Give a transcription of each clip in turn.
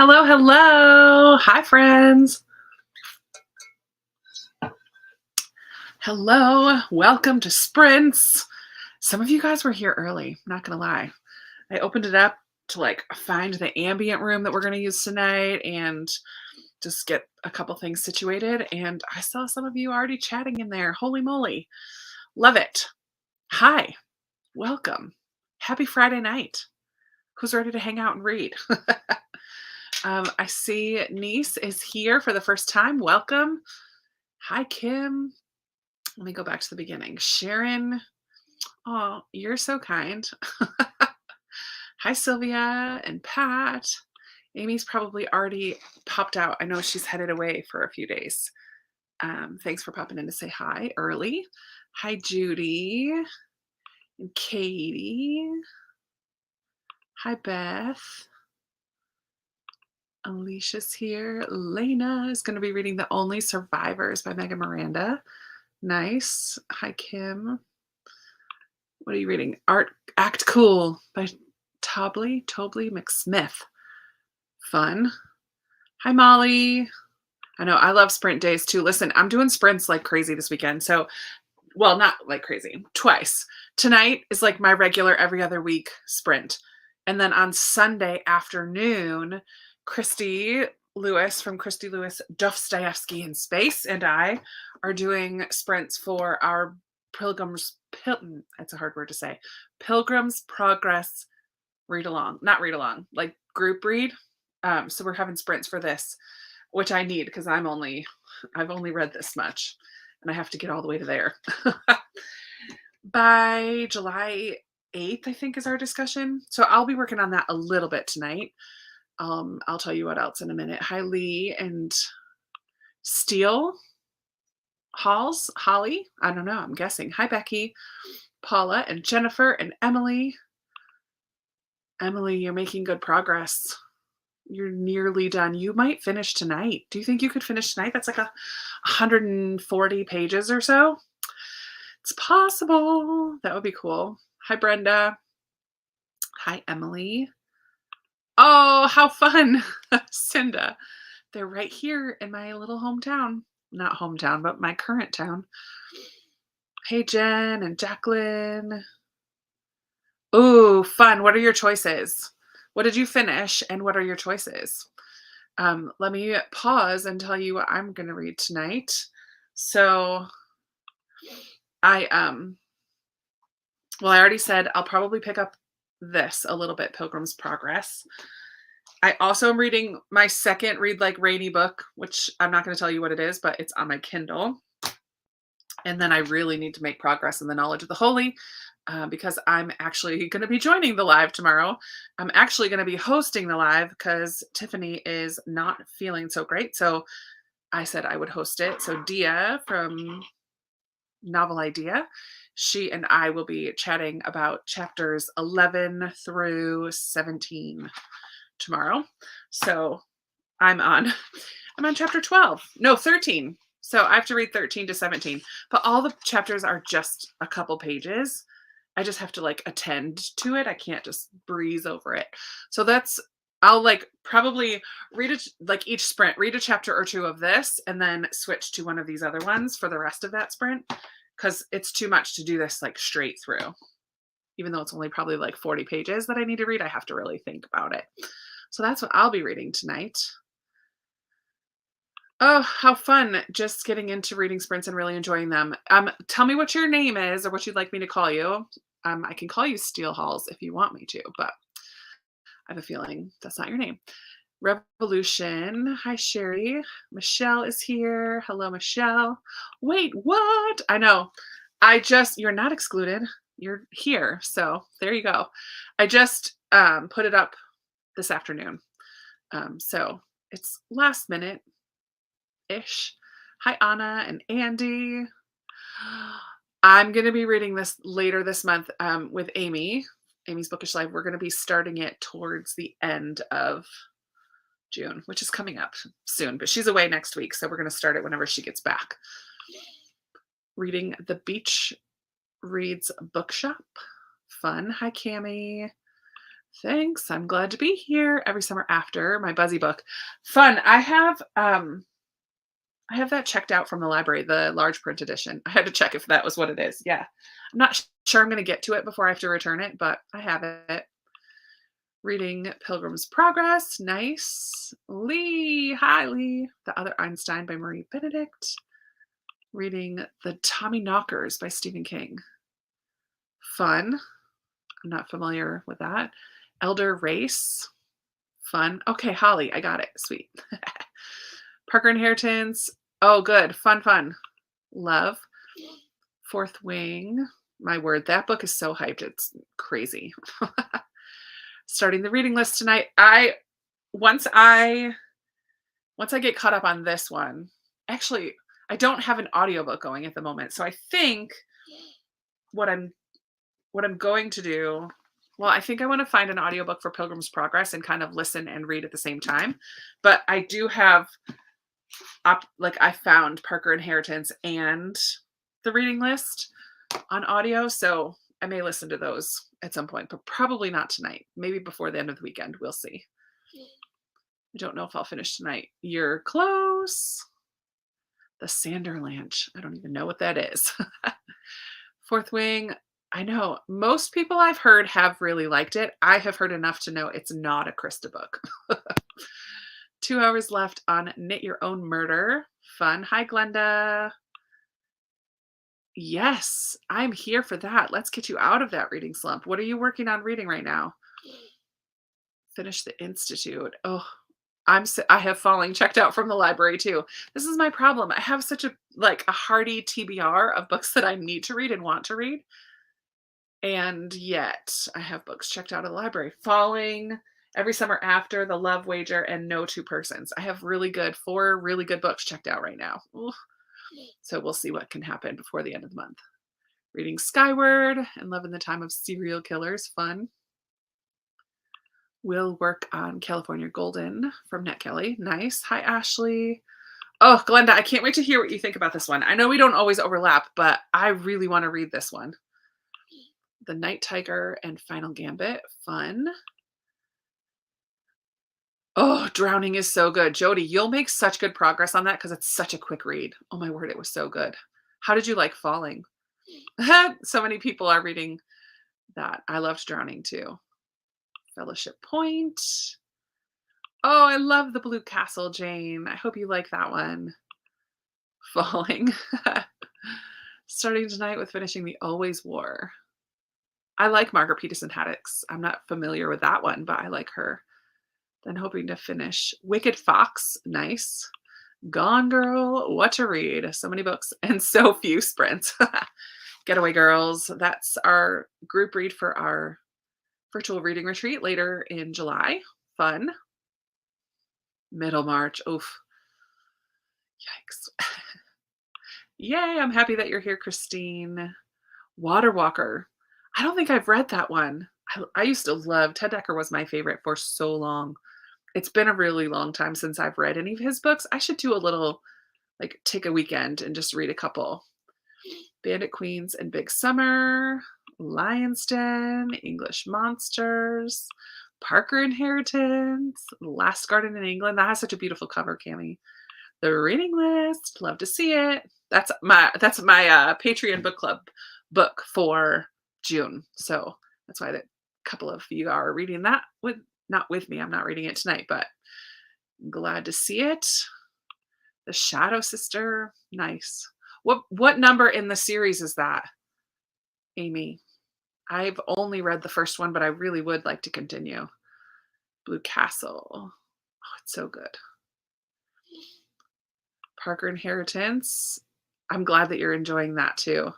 Hello, hello. Hi, friends. Hello. Welcome to Sprints. Some of you guys were here early, not going to lie. I opened it up to find the ambient room that we're going to use tonight and just get a couple things situated. And I saw some of you already chatting in there. Holy moly. Love it. Hi. Welcome. Happy Friday night. Who's ready to hang out and read? I see Niece is here for the first time. Welcome. Hi, Kim. Let me go back to the beginning. Sharon. Oh, you're so kind. Hi, Sylvia and Pat. Amy's probably already popped out. I know she's headed away for a few days. Thanks for popping in to say hi early. Hi, Judy and Katie. Hi, Beth. Alicia's here. Lena is going to be reading The Only Survivors by Megan Miranda. Nice. Hi, Kim. What are you reading? Act Cool by Tobley McSmith. Fun. Hi, Molly. I know, I love sprint days too. Listen, I'm doing sprints like crazy this weekend. So, well, not like crazy, twice. Tonight is like my regular every other week sprint. And then on Sunday afternoon, Christy Lewis from Christy Lewis, Dostoevsky in Space, and I are doing sprints for our it's a hard word to say. Pilgrim's Progress read along, not read along, like group read. So we're having sprints for this, which I need because I've only read this much and I have to get all the way to there. By July 8th, I think is our discussion. So I'll be working on that a little bit tonight. I'll tell you what else in a minute. Hi, Lee and Steele. Holly, I don't know, I'm guessing. Hi, Becky, Paula, and Jennifer, and Emily. Emily, you're making good progress. You're nearly done. You might finish tonight. Do you think you could finish tonight? That's like 140 pages or so. It's possible. That would be cool. Hi, Brenda. Hi, Emily. Oh, how fun. Cinda. They're right here in my little hometown. Not hometown, but my current town. Hey, Jen and Jacqueline. Ooh, fun. What are your choices? What did you finish and what are your choices? Let me pause and tell you what I'm going to read tonight. So I already said I'll probably pick up this a little bit, Pilgrim's Progress. I also am reading my second Read Like Rainy book, which I'm not going to tell you what it is, but it's on my Kindle. And then I really need to make progress in the knowledge of the holy because I'm actually going to be joining the live tomorrow. I'm actually going to be hosting the live because Tiffany is not feeling so great. So I said I would host it. So Dia from Novel Idea, she and I will be chatting about chapters 11 through 17 tomorrow. So I'm on chapter 12. No, 13. So I have to read 13 to 17. But all the chapters are just a couple pages. I just have to attend to it. I can't just breeze over it. So I'll probably read it each sprint, read a chapter or two of this and then switch to one of these other ones for the rest of that sprint because it's too much to do this straight through. Even though it's only probably 40 pages that I need to read, I have to really think about it. So that's what I'll be reading tonight. Oh, how fun. Just getting into reading sprints and really enjoying them. Tell me what your name is or what you'd like me to call you. I can call you Steel Halls if you want me to, but I have a feeling that's not your name. Revolution. Hi, Sherry. Michelle is here. Hello, Michelle. Wait, what? I know. You're not excluded. You're here. So there you go. I just put it up this afternoon. So it's last minute ish. Hi, Anna and Andy. I'm going to be reading this later this month with Amy's Bookish Live. We're going to be starting it towards the end of June, which is coming up soon, but she's away next week. So we're going to start it whenever she gets back. Reading The Beach Reads Bookshop. Fun. Hi, Cami. Thanks. I'm glad to be here. Every Summer After, my Buzzy book. Fun. I have that checked out from the library, the large print edition. I had to check if that was what it is. Yeah. I'm not sure I'm going to get to it before I have to return it, but I have it. Reading Pilgrim's Progress. Nice. Lee. Hi, Lee. The Other Einstein by Marie Benedict. Reading The Tommy Knockers by Stephen King. Fun. I'm not familiar with that. Elder Race. Fun. Okay, Holly, I got it. Sweet. Parker Inheritance. Oh, good. Fun, fun. Love. Fourth Wing. My word, that book is so hyped. It's crazy. Starting the reading list tonight. Once I get caught up on this one, actually, I don't have an audiobook going at the moment. So I think what I'm going to do, well, I think I want to find an audiobook for Pilgrim's Progress and kind of listen and read at the same time. But I do have I found Parker Inheritance and the reading list on audio, so I may listen to those at some point, but probably not tonight. Maybe before the end of the weekend. We'll see. I don't know if I'll finish tonight. You're close. The Sanderlanche. I don't even know what that is. Fourth Wing. I know most people I've heard have really liked it. I have heard enough to know it's not a Krista book. 2 hours left on Knit Your Own Murder. Fun. Hi, Glenda. Yes, I'm here for that. Let's get you out of that reading slump. What are you working on reading right now? Finish the Institute. Oh, I have Falling checked out from the library too. This is my problem. I have such a hearty TBR of books that I need to read and want to read. And yet I have books checked out of the library. Falling, Every Summer After, The Love Wager, and No Two Persons. I have 4 really good books checked out right now. Ooh. So we'll see what can happen before the end of the month. Reading Skyward and Love in the Time of Serial Killers. Fun. We'll work on California Golden from Net Kelly. Nice. Hi, Ashley. Oh, Glenda, I can't wait to hear what you think about this one. I know we don't always overlap, but I really want to read this one. The Night Tiger and Final Gambit. Fun. Oh, Drowning is so good. Jody, you'll make such good progress on that because it's such a quick read. Oh my word, it was so good. How did you like Falling? So many people are reading that. I loved Drowning too. Fellowship Point. Oh, I love The Blue Castle, Jane. I hope you like that one. Falling. Starting tonight with finishing The Always War. I like Margaret Peterson Haddix. I'm not familiar with that one, but I like her. Then hoping to finish Wicked Fox. Nice. Gone Girl. What to read. So many books and so few sprints. Getaway Girls. That's our group read for our virtual reading retreat later in July. Fun. Middlemarch. Oof. Yikes. Yay, I'm happy that you're here, Christine. Water Walker. I don't think I've read that one. I used to love, Ted Dekker was my favorite for so long. It's been a really long time since I've read any of his books. I should do a little, take a weekend and just read a couple. Bandit Queens and Big Summer, Lion's Den, English Monsters, Parker Inheritance, Last Garden in England. That has such a beautiful cover, Cami. The Reading List, love to see it. That's my Patreon book club book for June. So that's why a couple of you are reading that not with me. I'm not reading it tonight, but glad to see it. The Shadow Sister. Nice. What number in the series is that, Amy? I've only read the first one, but I really would like to continue. Blue Castle. Oh, it's so good. Parker Inheritance. I'm glad that you're enjoying that too.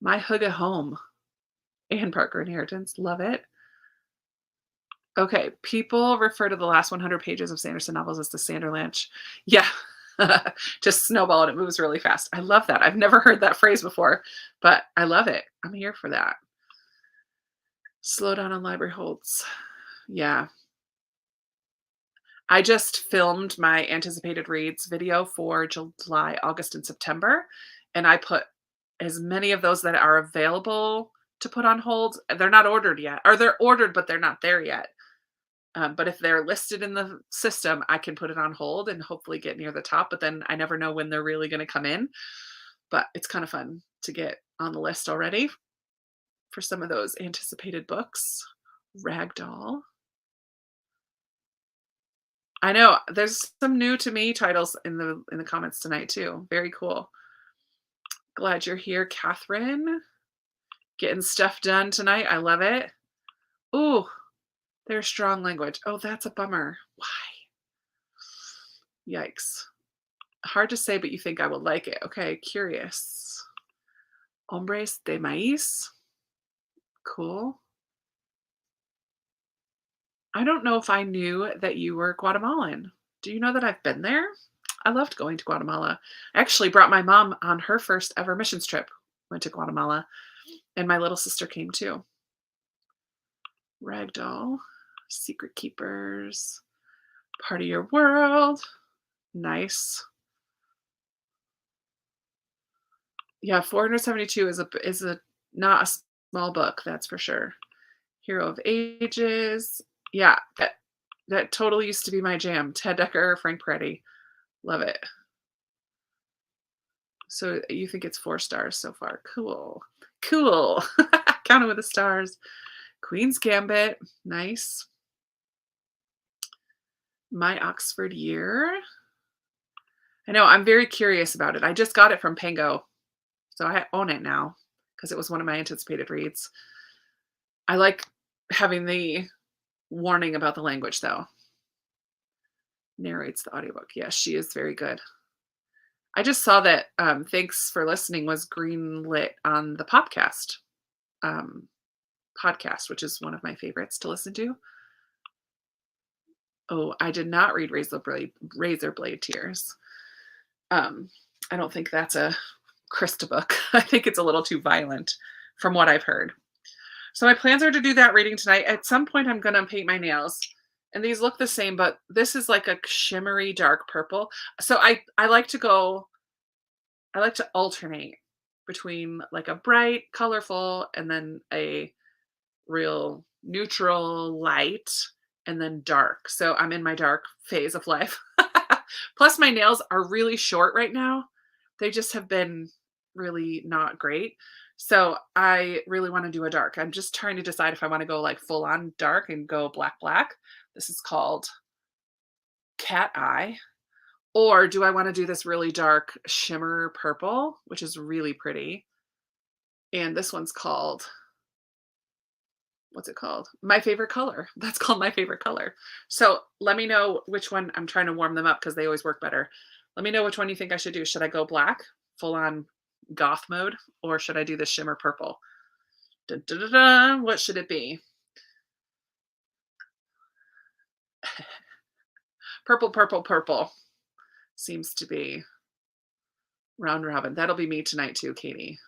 My Hygge Home and Parker Inheritance. Love it. Okay, people refer to the last 100 pages of Sanderson novels as the Sanderlanche. Yeah, just snowball and it moves really fast. I love that. I've never heard that phrase before, but I love it. I'm here for that. Slow down on library holds. Yeah. I just filmed my anticipated reads video for July, August, and September, and I put as many of those that are available to put on hold. They're not ordered yet, or they're ordered, but they're not there yet. But if they're listed in the system, I can put it on hold and hopefully get near the top. But then I never know when they're really going to come in. But it's kind of fun to get on the list already for some of those anticipated books. Ragdoll. I know there's some new to me titles in the comments tonight too. Very cool. Glad you're here, Catherine. Getting stuff done tonight. I love it. Ooh, there's strong language. Oh, that's a bummer. Why? Yikes. Hard to say, but you think I would like it. Okay, curious. Hombres de Maíz. Cool. I don't know if I knew that you were Guatemalan. Do you know that I've been there? I loved going to Guatemala. I actually brought my mom on her first ever missions trip. Went to Guatemala, and my little sister came too. Ragdoll, Secret Keepers, Part of Your World. Nice. Yeah, 472 is a not a small book, that's for sure. Hero of Ages. Yeah, that totally used to be my jam. Ted Decker, Frank Peretti. Love it. So you think it's 4 stars so far. Cool. Cool. Counted with the stars. Queen's Gambit. Nice. My Oxford Year. I know, I'm very curious about it. I just got it from Pango, so I own it now because it was one of my anticipated reads. I like having the warning about the language, though. Narrates the audiobook. Yes, she is very good. I just saw that Thanks for Listening was greenlit on the Popcast podcast, which is one of my favorites to listen to. Oh, I did not read Razor Blade Tears. I don't think that's a Krista book. I think it's a little too violent from what I've heard. So my plans are to do that reading tonight. At some point, I'm going to paint my nails. And these look the same, but this is like a shimmery dark purple. So I like to alternate between like a bright, colorful, and then a real neutral light, and then dark. So I'm in my dark phase of life. Plus my nails are really short right now. They just have been really not great. So I really want to do a dark. I'm just trying to decide if I want to go like full on dark and go black. This is called Cat Eye. Or do I want to do this really dark shimmer purple, which is really pretty. And this one's called, what's it called? My Favorite Color. That's called My Favorite Color. So let me know which one. I'm trying to warm them up because they always work better. Let me know which one you think I should do. Should I go black, full on goth mode, or should I do the shimmer purple? Dun, dun, dun, dun. What should it be? Purple, purple, purple seems to be round robin. That'll be me tonight too, Katie.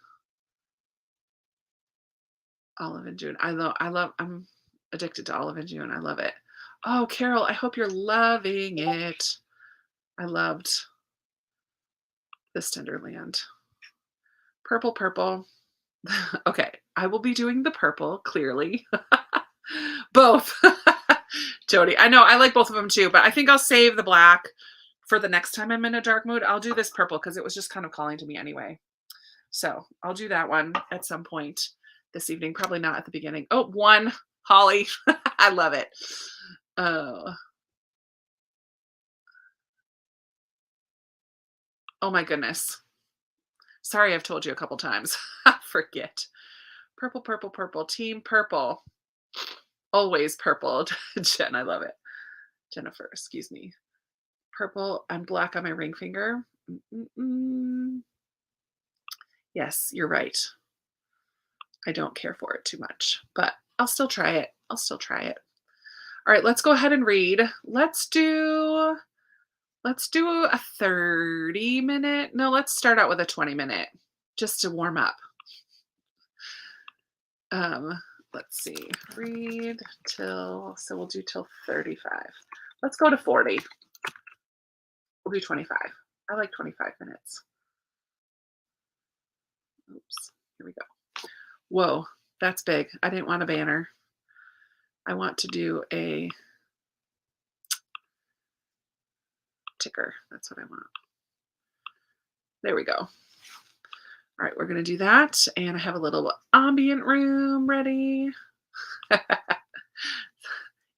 Olive and June. I'm addicted to Olive and June. I love it. Oh, Carol, I hope you're loving it. I loved This Tender Land. Purple, purple. Okay, I will be doing the purple, clearly. Both. Jody, I know, I like both of them too, but I think I'll save the black for the next time I'm in a dark mood. I'll do this purple because it was just kind of calling to me anyway. So I'll do that one at some point this evening. Probably not at the beginning. Oh, one. Holly. I love it. Oh my goodness. Sorry, I've told you a couple times. Forget. Purple, purple, purple. Team purple. Always purple. Jen, I love it. Jennifer, excuse me. Purple. I'm black on my ring finger. Yes, you're right. I don't care for it too much, but I'll still try it. All right, let's go ahead and read. Let's do a 30-minute. No, let's start out with a 20-minute just to warm up. Let's see. Read till, so we'll do till 35. Let's go to 40. We'll do 25. I like 25 minutes. Oops. Here we go. Whoa. That's big. I didn't want a banner. I want to do a ticker. That's what I want. There we go. All right, we're going to do that. And I have a little ambient room ready.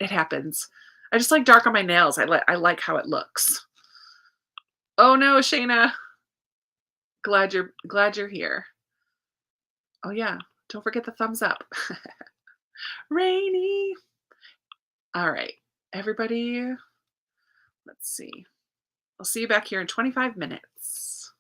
It happens. I just like dark on my nails. I like how it looks. Oh no, Shayna. Glad you're here. Oh yeah, don't forget the thumbs up. Rainy. All right, everybody. Let's see. I'll see you back here in 25 minutes.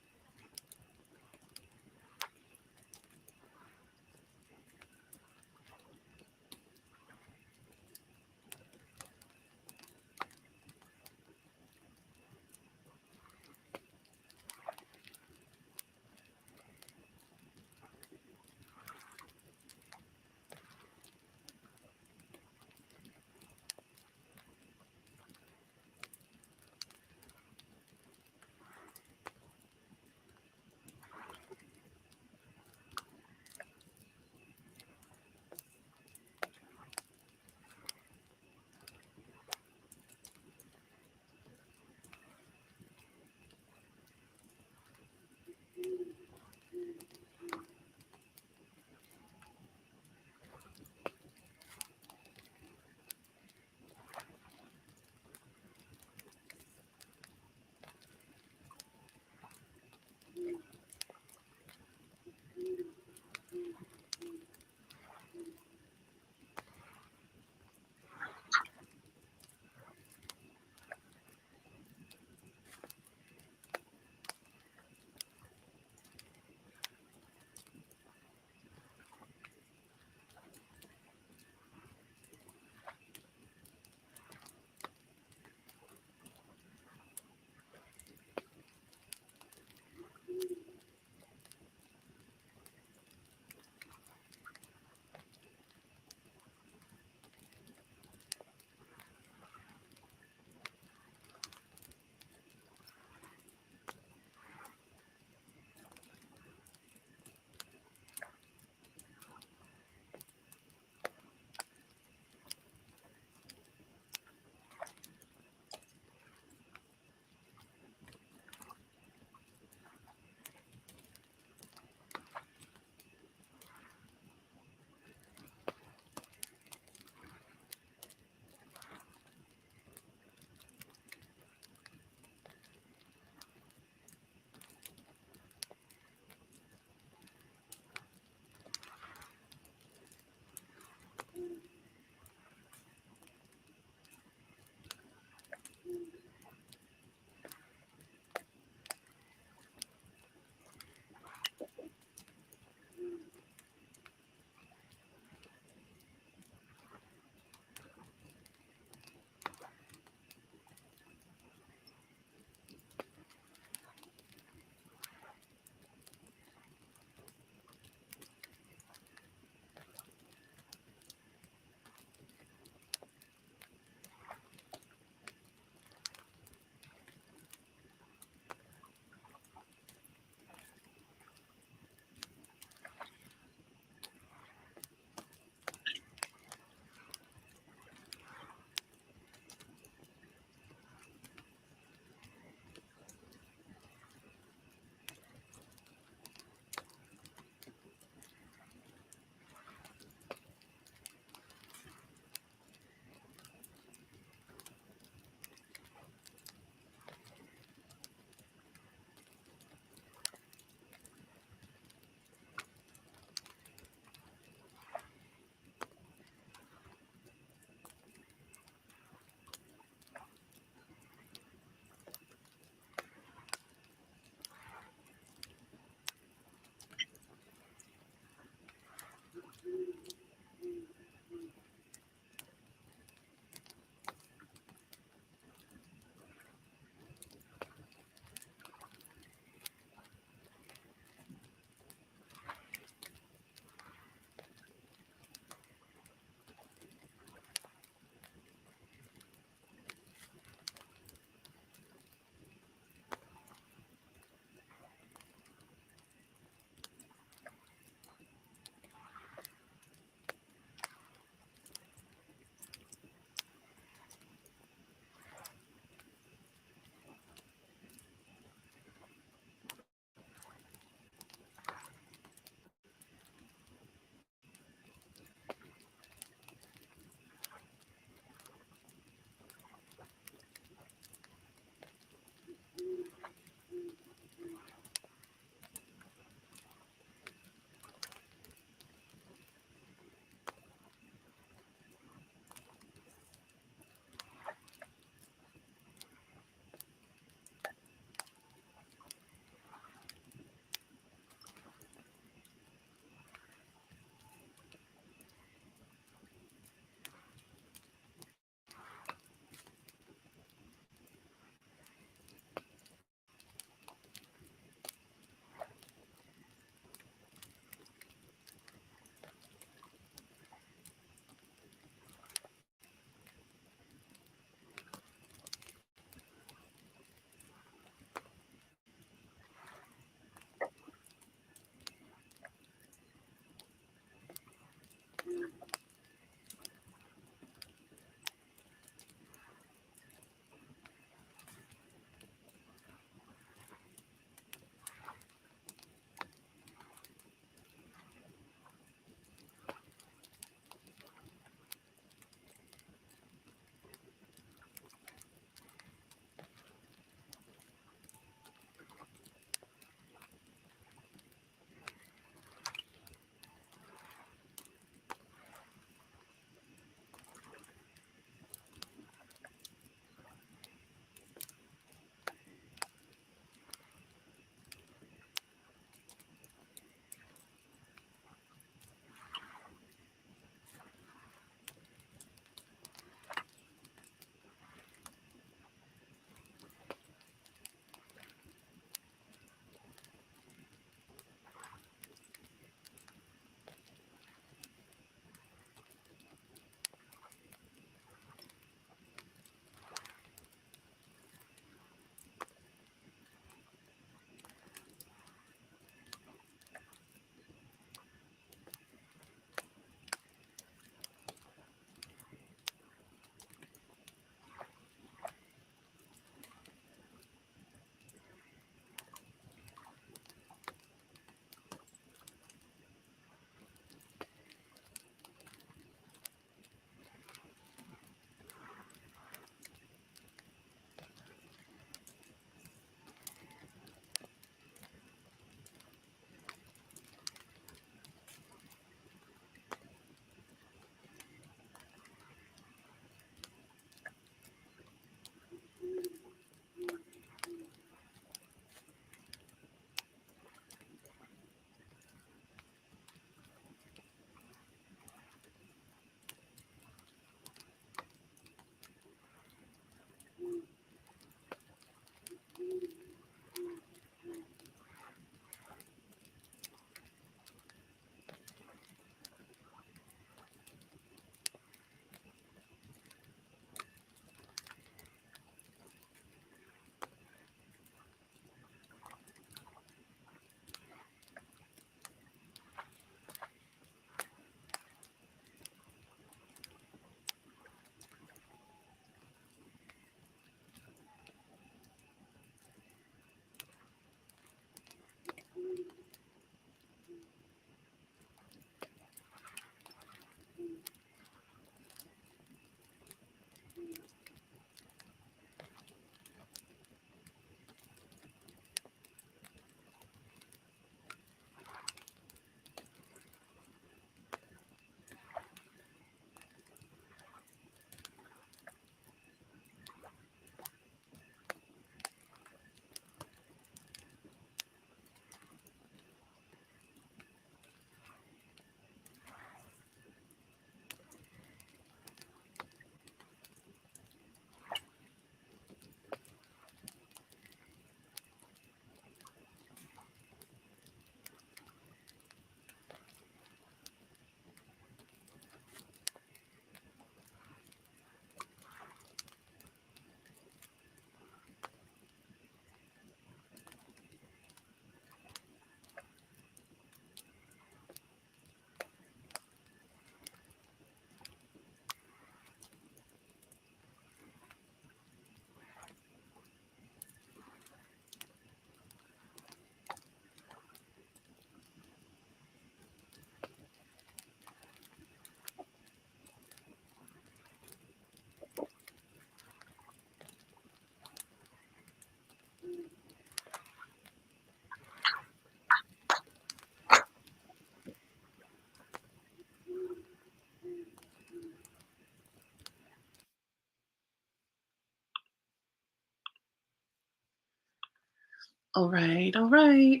All right, all right.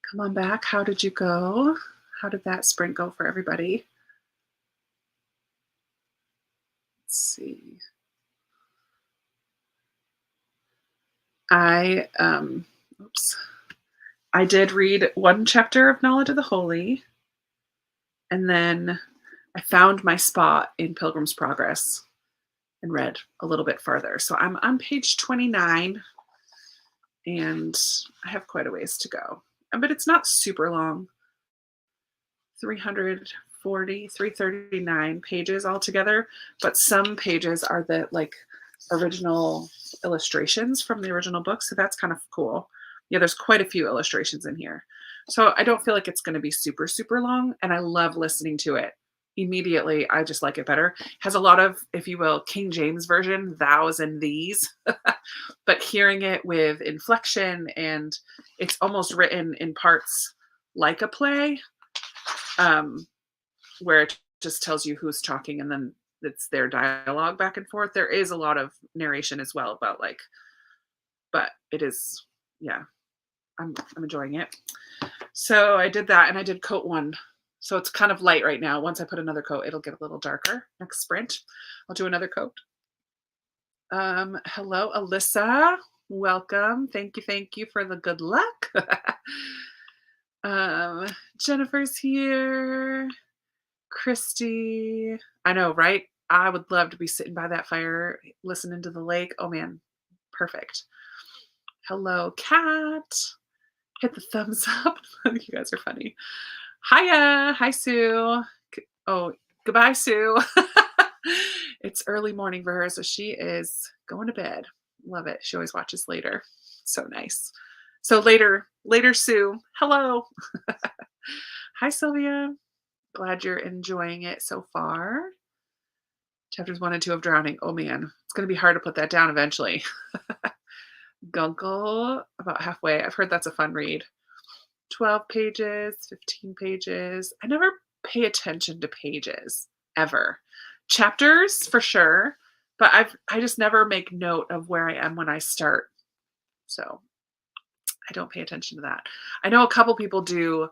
Come on back. How did you go? How did that sprint go for everybody? Let's see. Oops. I did read one chapter of Knowledge of the Holy, and then I found my spot in Pilgrim's Progress and read a little bit further. So I'm on page 29, and I have quite a ways to go. But it's not super long. 339 pages altogether, but some pages are the like original illustrations from the original book, so that's kind of cool. Yeah, there's quite a few illustrations in here. So I don't feel like it's going to be super, super long, and I love listening to it. Immediately, I just like it better. Has a lot of, if you will, King James version, thous and these, but hearing it with inflection, and it's almost written in parts like a play, where it just tells you who's talking and then it's their dialogue back and forth. There is a lot of narration as well about like, but it is, yeah, I'm enjoying it. So I did that, and I did coat 1. So it's kind of light right now. Once I put another coat, it'll get a little darker. Next sprint, I'll do another coat. Hello, Alyssa. Welcome. Thank you for the good luck. Jennifer's here. Christy. I know, right? I would love to be sitting by that fire, listening to the lake. Oh man, perfect. Hello, Kat. Hit the thumbs up. You guys are funny. Hiya. Hi, Sue. Oh, goodbye, Sue. It's early morning for her, so she is going to bed. Love it. She always watches later. So nice. So later, Sue. Hello. Hi, Sylvia. Glad you're enjoying it so far. Chapters 1 and 2 of Drowning. Oh man, it's going to be hard to put that down eventually. Gunkel, about halfway. I've heard that's a fun read. 12 pages, 15 pages. I never pay attention to pages, ever. Chapters, for sure, but I just never make note of where I am when I start. So I don't pay attention to that. I know a couple people do,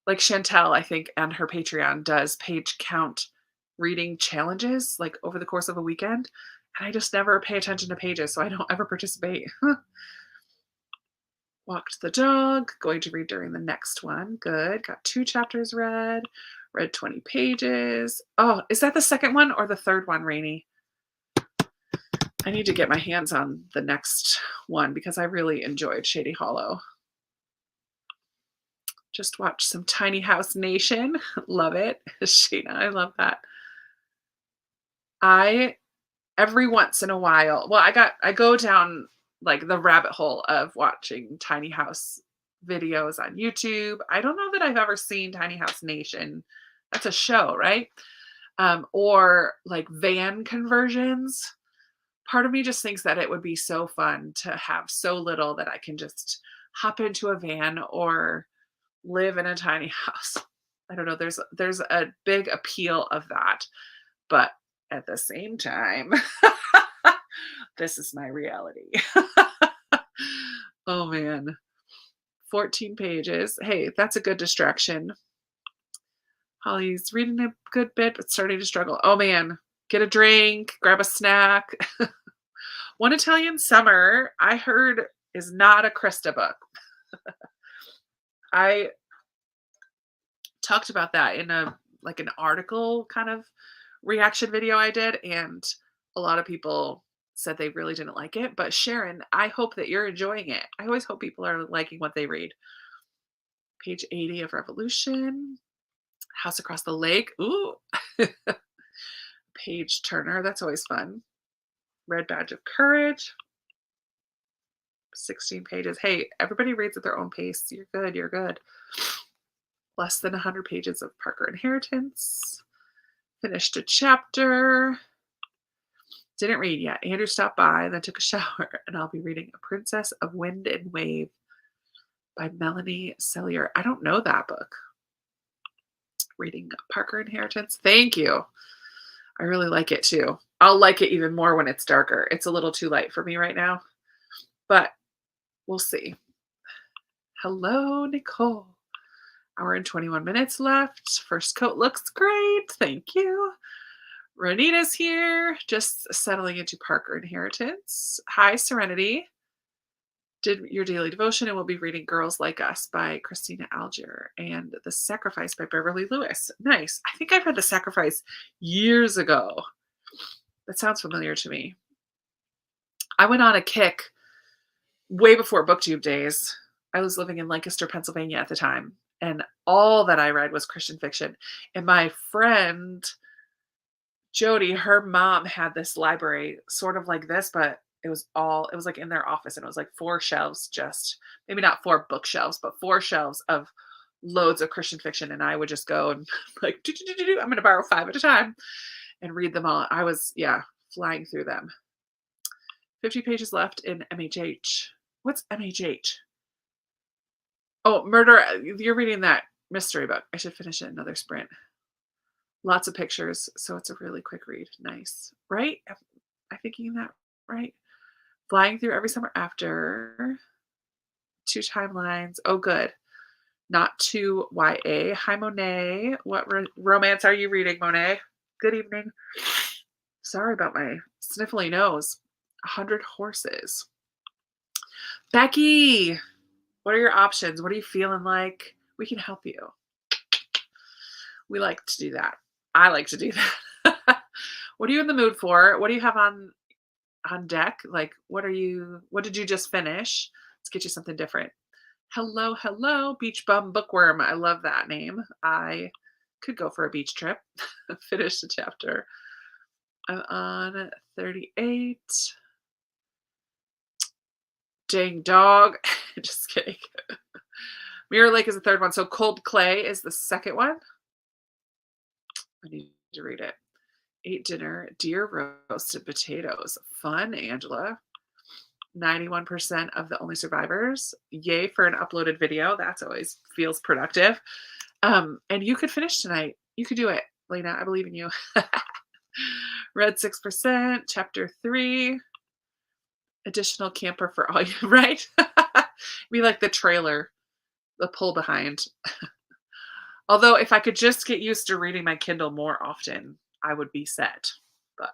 like Chantel, I think, and her Patreon does page count reading challenges like over the course of a weekend. And I just never pay attention to pages, so I don't ever participate. Walked the dog, going to read during the next one. Good. Got 2 chapters read. Read 20 pages. Oh, is that the second one or the third one, Rainy? I need to get my hands on the next one because I really enjoyed Shady Hollow. Just watched some Tiny House Nation. Love it. Sheena, I love that. Every once in a while, well, I go down like the rabbit hole of watching Tiny House videos on YouTube. I don't know that I've ever seen Tiny House Nation. That's a show, right? Or like van conversions. Part of me just thinks that it would be so fun to have so little that I can just hop into a van or live in a tiny house. I don't know. There's a big appeal of that, but at the same time, this is my reality. Oh man, 14 pages. Hey, that's a good distraction. Holly's reading a good bit, but starting to struggle. Oh man, get a drink, grab a snack. One Italian Summer, I heard, is not a Krista book. I talked about that in an article kind of reaction video I did, and a lot of people said they really didn't like it. But Sharon, I hope that you're enjoying it. I always hope people are liking what they read. Page 80 of Revolution. House Across the Lake. Ooh. Page Turner. That's always fun. Red Badge of Courage. 16 pages. Hey, everybody reads at their own pace. You're good. You're good. Less than 100 pages of Parker Inheritance. Finished a chapter. Didn't read yet. Andrew stopped by, then took a shower, and I'll be reading A Princess of Wind and Wave by Melanie Sellier. I don't know that book. Reading Parker Inheritance. Thank you. I really like it too. I'll like it even more when it's darker. It's a little too light for me right now. But We'll see. Hello, Nicole. Hour and 21 minutes left. First coat looks great. Thank you. Ronita's here, just settling into Parker Inheritance. Hi, Serenity. Did your daily devotion and we'll be reading Girls Like Us by Christina Alger and The Sacrifice by Beverly Lewis. Nice. I think I've read The Sacrifice years ago. That sounds familiar to me. I went on a kick way before BookTube days. I was living in Lancaster, Pennsylvania at the time, and all that I read was Christian fiction. And my friend Jody, her mom had this library sort of like this, but it was like in their office, and it was like 4 shelves, just maybe not 4 bookshelves, but 4 shelves of loads of Christian fiction. And I would just go and like, I'm going to borrow 5 at a time and read them all. I was, flying through them. 50 pages left in MHH. What's MHH? Oh, Murder. You're reading that mystery book. I should finish it another sprint. Lots of pictures, so it's a really quick read. Nice. Right? Am I thinking that right? Flying through every summer after. 2 timelines. Oh, good. Not 2 YA. Hi, Monet. What romance are you reading, Monet? Good evening. Sorry about my sniffly nose. 100 Horses. Becky, what are your options? What are you feeling like? We can help you. We like to do that. I like to do that. What are you in the mood for? What do you have on deck? Like, what did you just finish? Let's get you something different. Hello, Beach Bum Bookworm. I love that name. I could go for a beach trip. Finish the chapter. I'm on 38. Dang dog. Just kidding. Mirror Lake is the third one. So Cold Clay is the second one. I need to read it. Ate dinner, deer roasted potatoes. Fun, Angela. 91% of the only survivors. Yay for an uploaded video. That's always feels productive. And you could finish tonight. You could do it, Lena. I believe in you. Read 6%, chapter 3. Additional camper for all you, right? Be like the trailer, the pull behind. Although if I could just get used to reading my Kindle more often, I would be set. But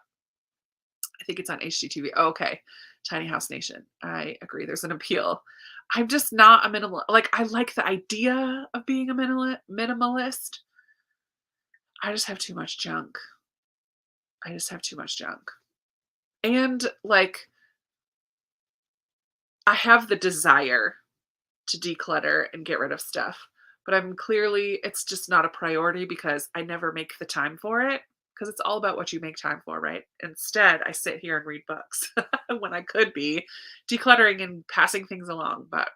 I think it's on HGTV. Oh, okay. Tiny House Nation. I agree. There's an appeal. I'm just not a minimalist. Like, I like the idea of being a minimalist. I just have too much junk. And like, I have the desire to declutter and get rid of stuff, but it's just not a priority because I never make the time for it, because it's all about what you make time for, right? Instead, I sit here and read books when I could be decluttering and passing things along. But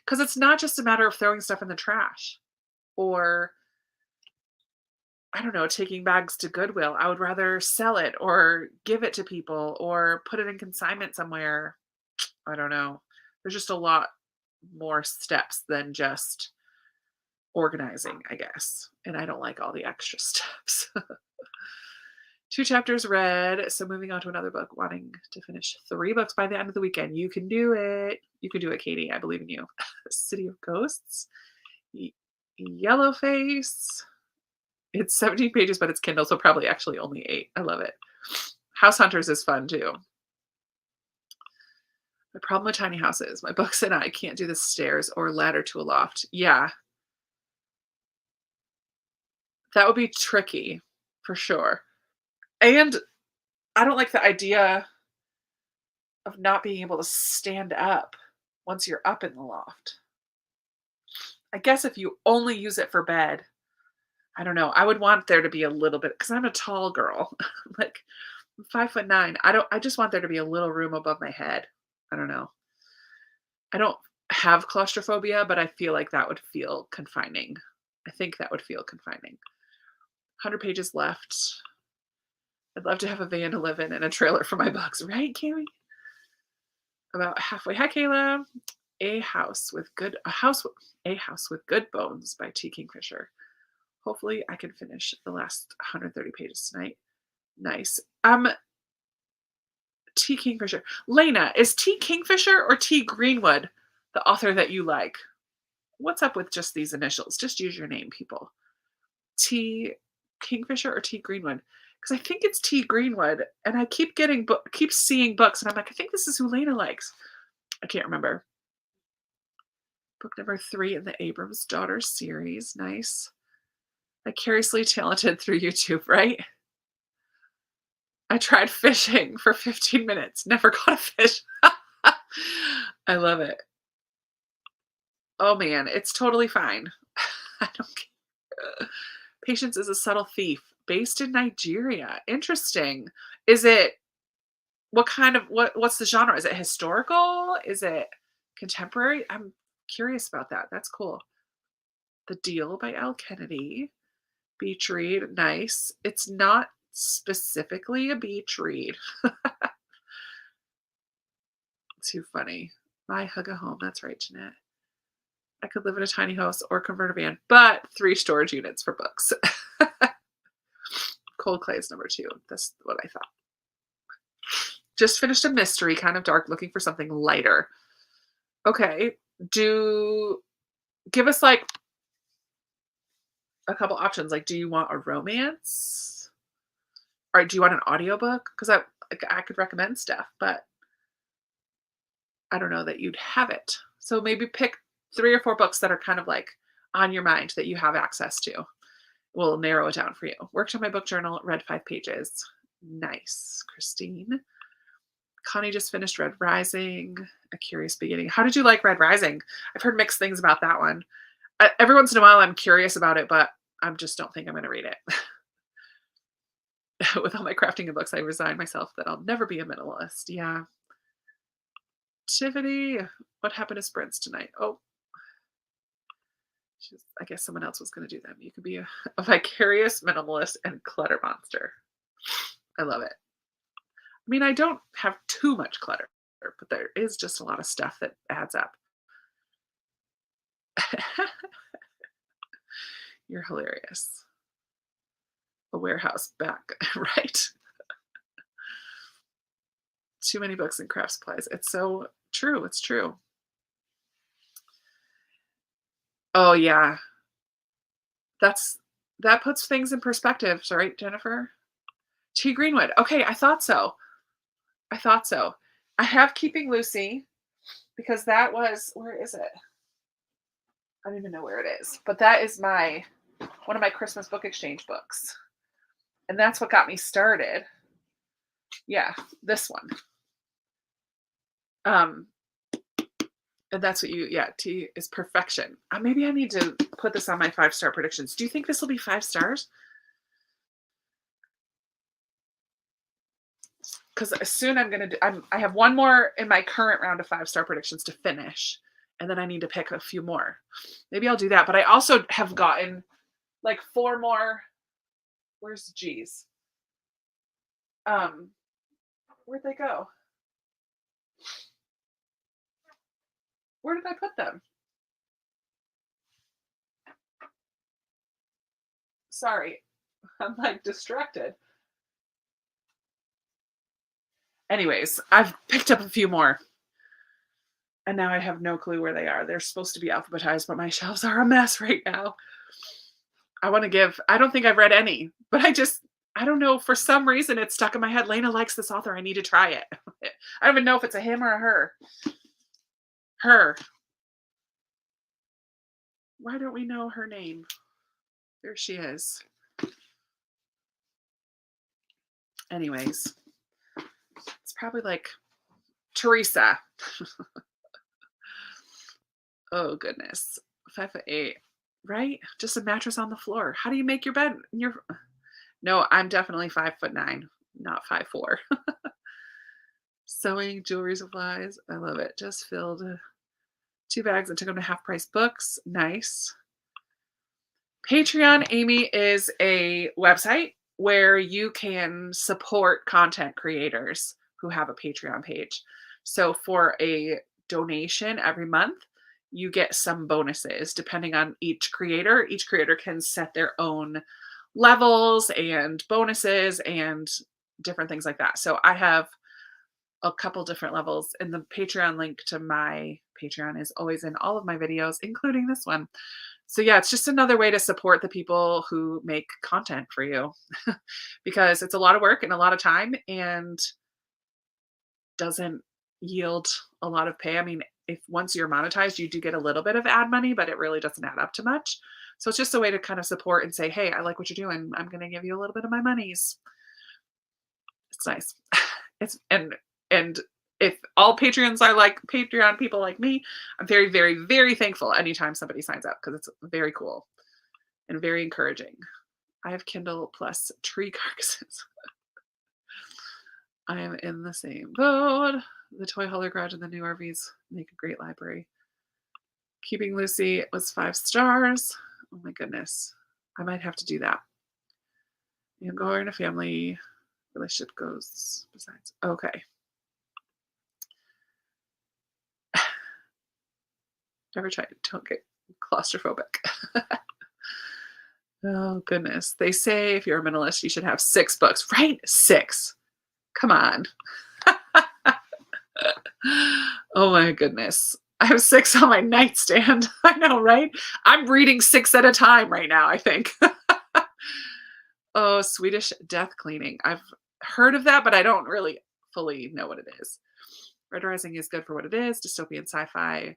because it's not just a matter of throwing stuff in the trash or, I don't know, taking bags to Goodwill. I would rather sell it or give it to people or put it in consignment somewhere. I don't know. There's just a lot more steps than just organizing, I guess. And I don't like all the extra steps. 2 chapters read. So moving on to another book, wanting to finish 3 books by the end of the weekend. You can do it. You can do it, Katie. I believe in you. City of Ghosts. Yellowface. It's 17 pages, but it's Kindle, so probably actually only 8. I love it. House Hunters is fun too. My problem with tiny houses, my books and I can't do the stairs or ladder to a loft. Yeah. That would be tricky for sure. And I don't like the idea of not being able to stand up once you're up in the loft. I guess if you only use it for bed, I don't know. I would want there to be a little bit, because I'm a tall girl. Like, I'm 5'9". I just want there to be a little room above my head. I don't know. I don't have claustrophobia, but I feel like that would feel confining. I think that would feel confining. 100 pages left. I'd love to have a van to live in and a trailer for my books. Right, Cami? About halfway. Hi, Kayla. A House with Good Bones by T. Kingfisher. Hopefully I can finish the last 130 pages tonight. Nice. T. Kingfisher. Lena, is T. Kingfisher or T. Greenwood the author that you like? What's up with just these initials? Just use your name, people. T. Kingfisher or T. Greenwood? Because I think it's T. Greenwood, and I keep keep seeing books, and I'm like, I think this is who Lena likes. I can't remember. Book number 3 in the Abrams Daughters series. Nice. Vicariously talented through YouTube, right? I tried fishing for 15 minutes. Never caught a fish. I love it. Oh man, it's totally fine. I don't care. Patience is a subtle thief based in Nigeria. Interesting. Is it what's the genre? Is it historical? Is it contemporary? I'm curious about that. That's cool. The Deal by Al Kennedy. Beach read. Nice. It's not specifically a beach read. Too funny. My hug a home. That's right, Jeanette. I could live in a tiny house or convert a van, but 3 storage units for books. Cold Clay is number 2. That's what I thought. Just finished a mystery, kind of dark, looking for something lighter. Okay. Give us like a couple options. Like, do you want a romance? Or do you want an audiobook? Because I could recommend stuff, but I don't know that you'd have it. So maybe pick 3 or 4 books that are kind of like on your mind that you have access to. We'll narrow it down for you. Worked on my book journal, read 5 pages. Nice, Christine. Connie just finished Red Rising, A Curious Beginning. How did you like Red Rising? I've heard mixed things about that one. Every once in a while, I'm curious about it, but I just don't think I'm going to read it. With all my crafting and books, I resigned myself that I'll never be a minimalist. Yeah. Tiffany, what happened to sprints tonight? Oh, I guess someone else was going to do them. You could be a vicarious minimalist and clutter monster. I love it. I mean, I don't have too much clutter, but there is just a lot of stuff that adds up. You're hilarious. A warehouse back, right? Too many books and craft supplies. It's so true. It's true. Oh yeah. That puts things in perspective, right, Jennifer? T. Greenwood. Okay, I thought so. I have Keeping Lucy because that was, where is it? I don't even know where it is, but that is one of my Christmas book exchange books. And that's what got me started. Yeah, this one. And that's what T is perfection. Maybe I need to put this on my 5-star predictions. Do you think this will be 5 stars? Because soon I'm going to I have one more in my current round of 5-star predictions to finish. And then I need to pick a few more. Maybe I'll do that. But I also have gotten like 4 more. Where's G's? Where'd they go? Where did I put them? Sorry. I'm like distracted. Anyways, I've picked up a few more. And now I have no clue where they are. They're supposed to be alphabetized, but my shelves are a mess right now. I don't think I've read any, but I don't know. For some reason, it's stuck in my head. Lena likes this author. I need to try it. I don't even know if it's a him or a her. Her. Why don't we know her name? There she is. Anyways, it's probably like Teresa. Oh, goodness. 5'8", right? Just a mattress on the floor. How do you make your bed? No, I'm definitely 5'9", not 5'4". Sewing, jewelry supplies. I love it. Just filled 2 bags and took them to Half Price Books. Nice. Patreon, Amy, is a website where you can support content creators who have a Patreon page. So for a donation every month, you get some bonuses depending on each creator. Each creator can set their own levels and bonuses and different things like that. So I have a couple different levels. And the Patreon link to my Patreon is always in all of my videos, including this one. So yeah, it's just another way to support the people who make content for you because it's a lot of work and a lot of time and doesn't yield a lot of pay. I mean, if once you're monetized, you do get a little bit of ad money, but it really doesn't add up to much. So it's just a way to kind of support and say, hey, I like what you're doing. I'm going to give you a little bit of my monies. It's nice. It's and if all Patreons are like Patreon people like me, I'm very, very, very thankful anytime somebody signs up because it's very cool and very encouraging. I have Kindle plus tree carcasses. I am in the same boat. The toy hauler garage and the new RVs make a great library. Keeping Lucy was 5 stars. Oh my goodness. I might have to do that. And going to family relationship goes besides. Okay. Never tried it. Don't get claustrophobic. Oh goodness. They say if you're a minimalist, you should have 6 books. Right? 6. Come on. Oh my goodness. I have 6 on my nightstand. I know, right? I'm reading 6 at a time right now, I think. Oh, Swedish death cleaning. I've heard of that, but I don't really fully know what it is. Red Rising is good for what it is. Dystopian sci-fi.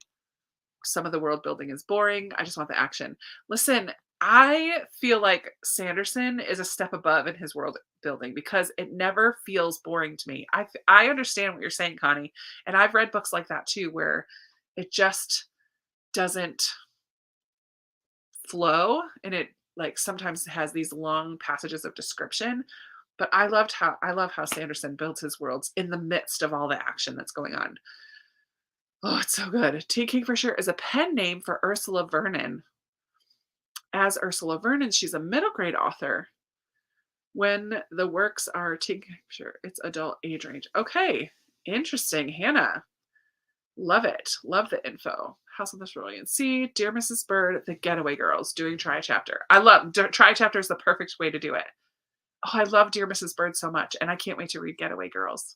Some of the world building is boring. I just want the action. Listen, I feel like Sanderson is a step above in his world building because it never feels boring to me. I understand what you're saying, Connie. And I've read books like that too, where it just doesn't flow and it like sometimes has these long passages of description. But I love how Sanderson builds his worlds in the midst of all the action that's going on. Oh, it's so good. T. Kingfisher is a pen name for Ursula Vernon. As Ursula Vernon, she's a middle grade author. When the works are T. Kingfisher, it's adult age range. Okay, interesting, Hannah. Love it. Love the info. House of the Cerulean Sea, Dear Mrs. Bird, The Getaway Girls, doing Tri-Chapter. I love Tri-Chapter is the perfect way to do it. Oh, I love Dear Mrs. Bird so much, and I can't wait to read Getaway Girls.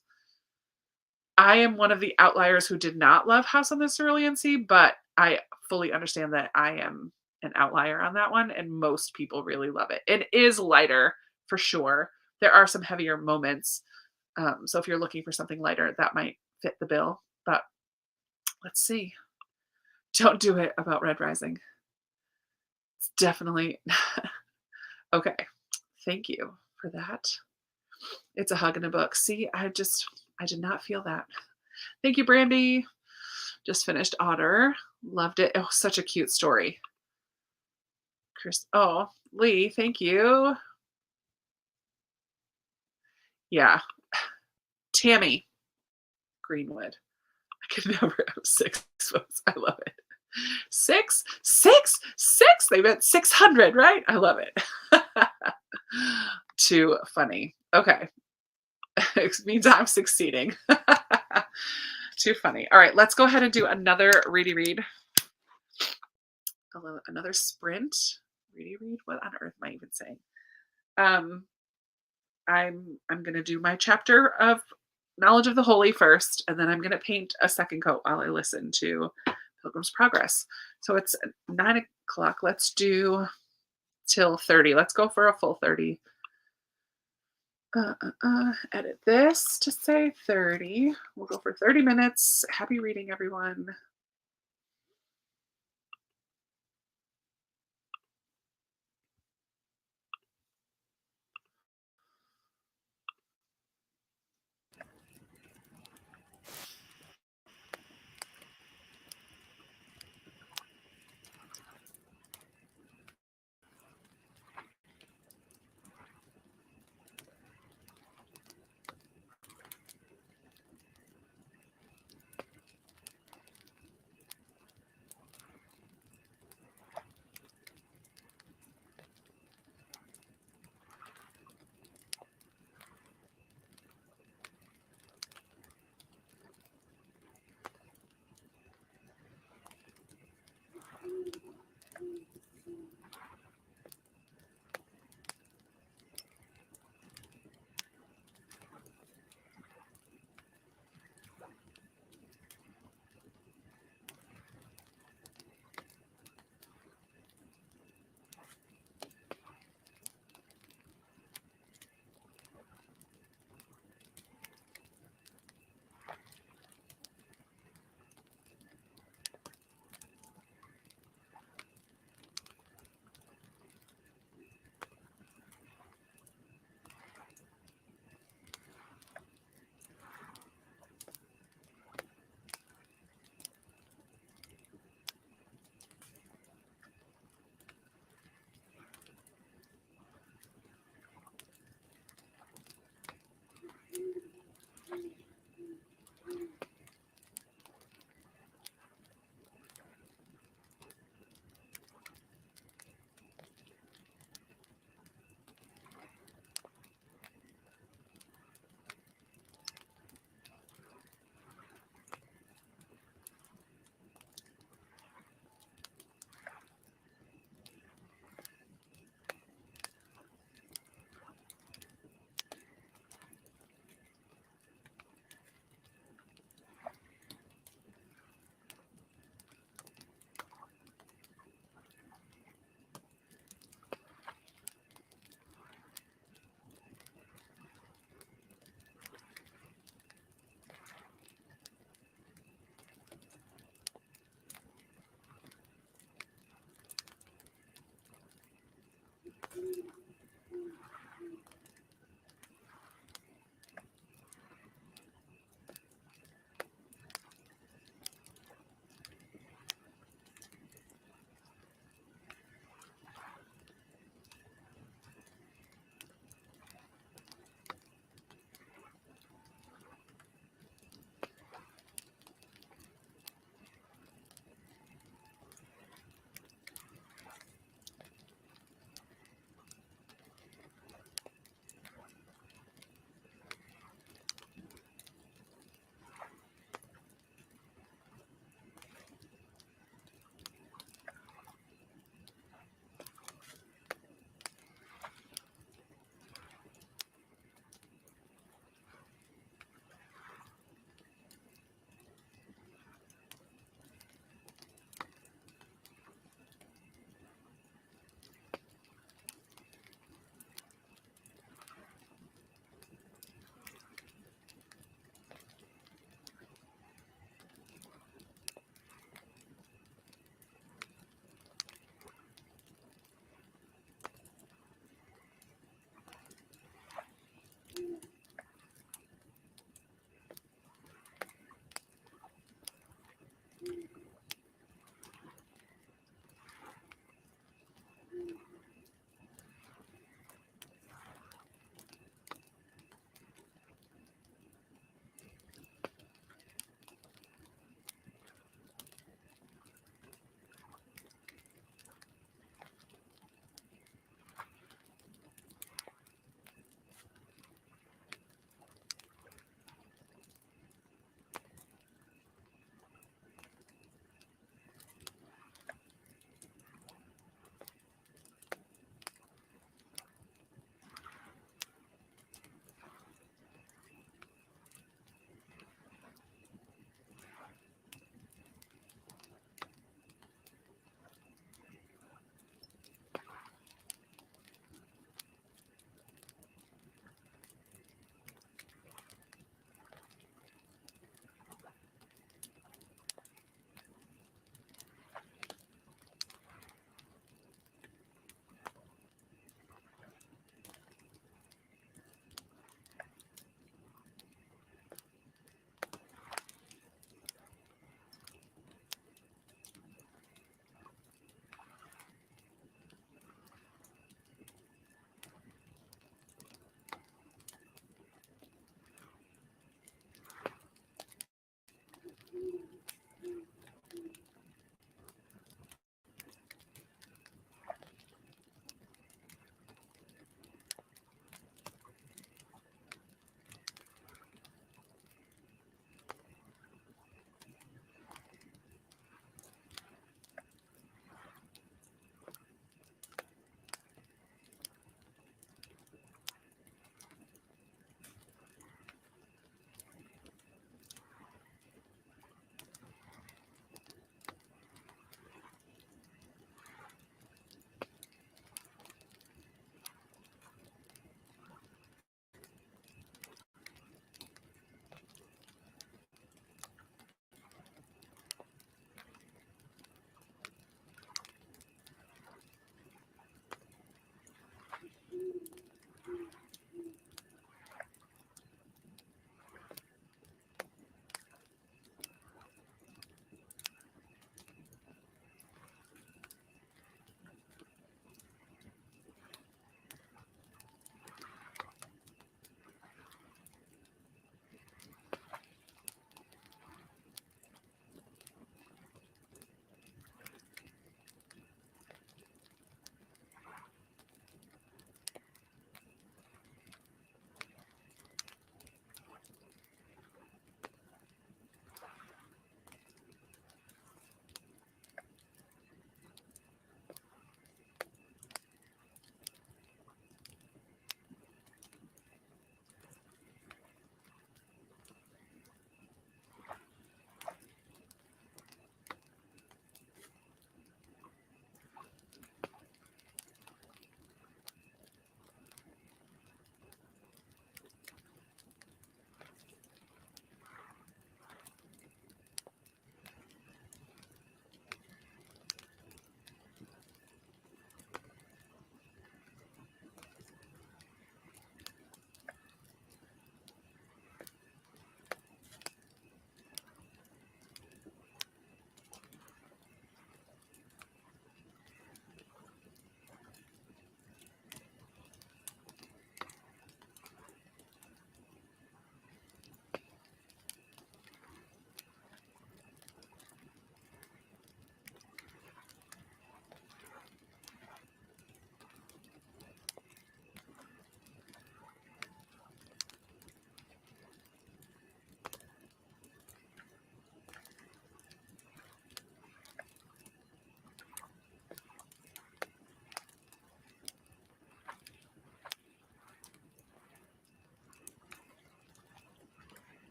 I am one of the outliers who did not love House on the Cerulean Sea, but I fully understand that I am an outlier on that one, and most people really love it. It is lighter, for sure. There are some heavier moments, so if you're looking for something lighter, that might fit the bill, but let's see. Don't do it about Red Rising. It's definitely... Okay, thank you for that. It's a hug in a book. See, I did not feel that. Thank you, Brandy. Just finished Otter. Loved it. Oh, such a cute story. Chris. Oh, Lee, thank you. Yeah. Tammy Greenwood. I could never have 6 votes. I love it. 6. They meant 600, right? I love it. Too funny. Okay. It means I'm succeeding. Too funny. All right, let's go ahead and do another ready read. Another sprint. Ready read? What on earth am I even saying? I'm gonna do my chapter of Knowledge of the Holy first, and then I'm gonna paint a second coat while I listen to Pilgrim's Progress. So it's 9 o'clock. Let's do till 30. Let's go for a full 30. Edit this to say 30. We'll go for 30 minutes. Happy reading, everyone.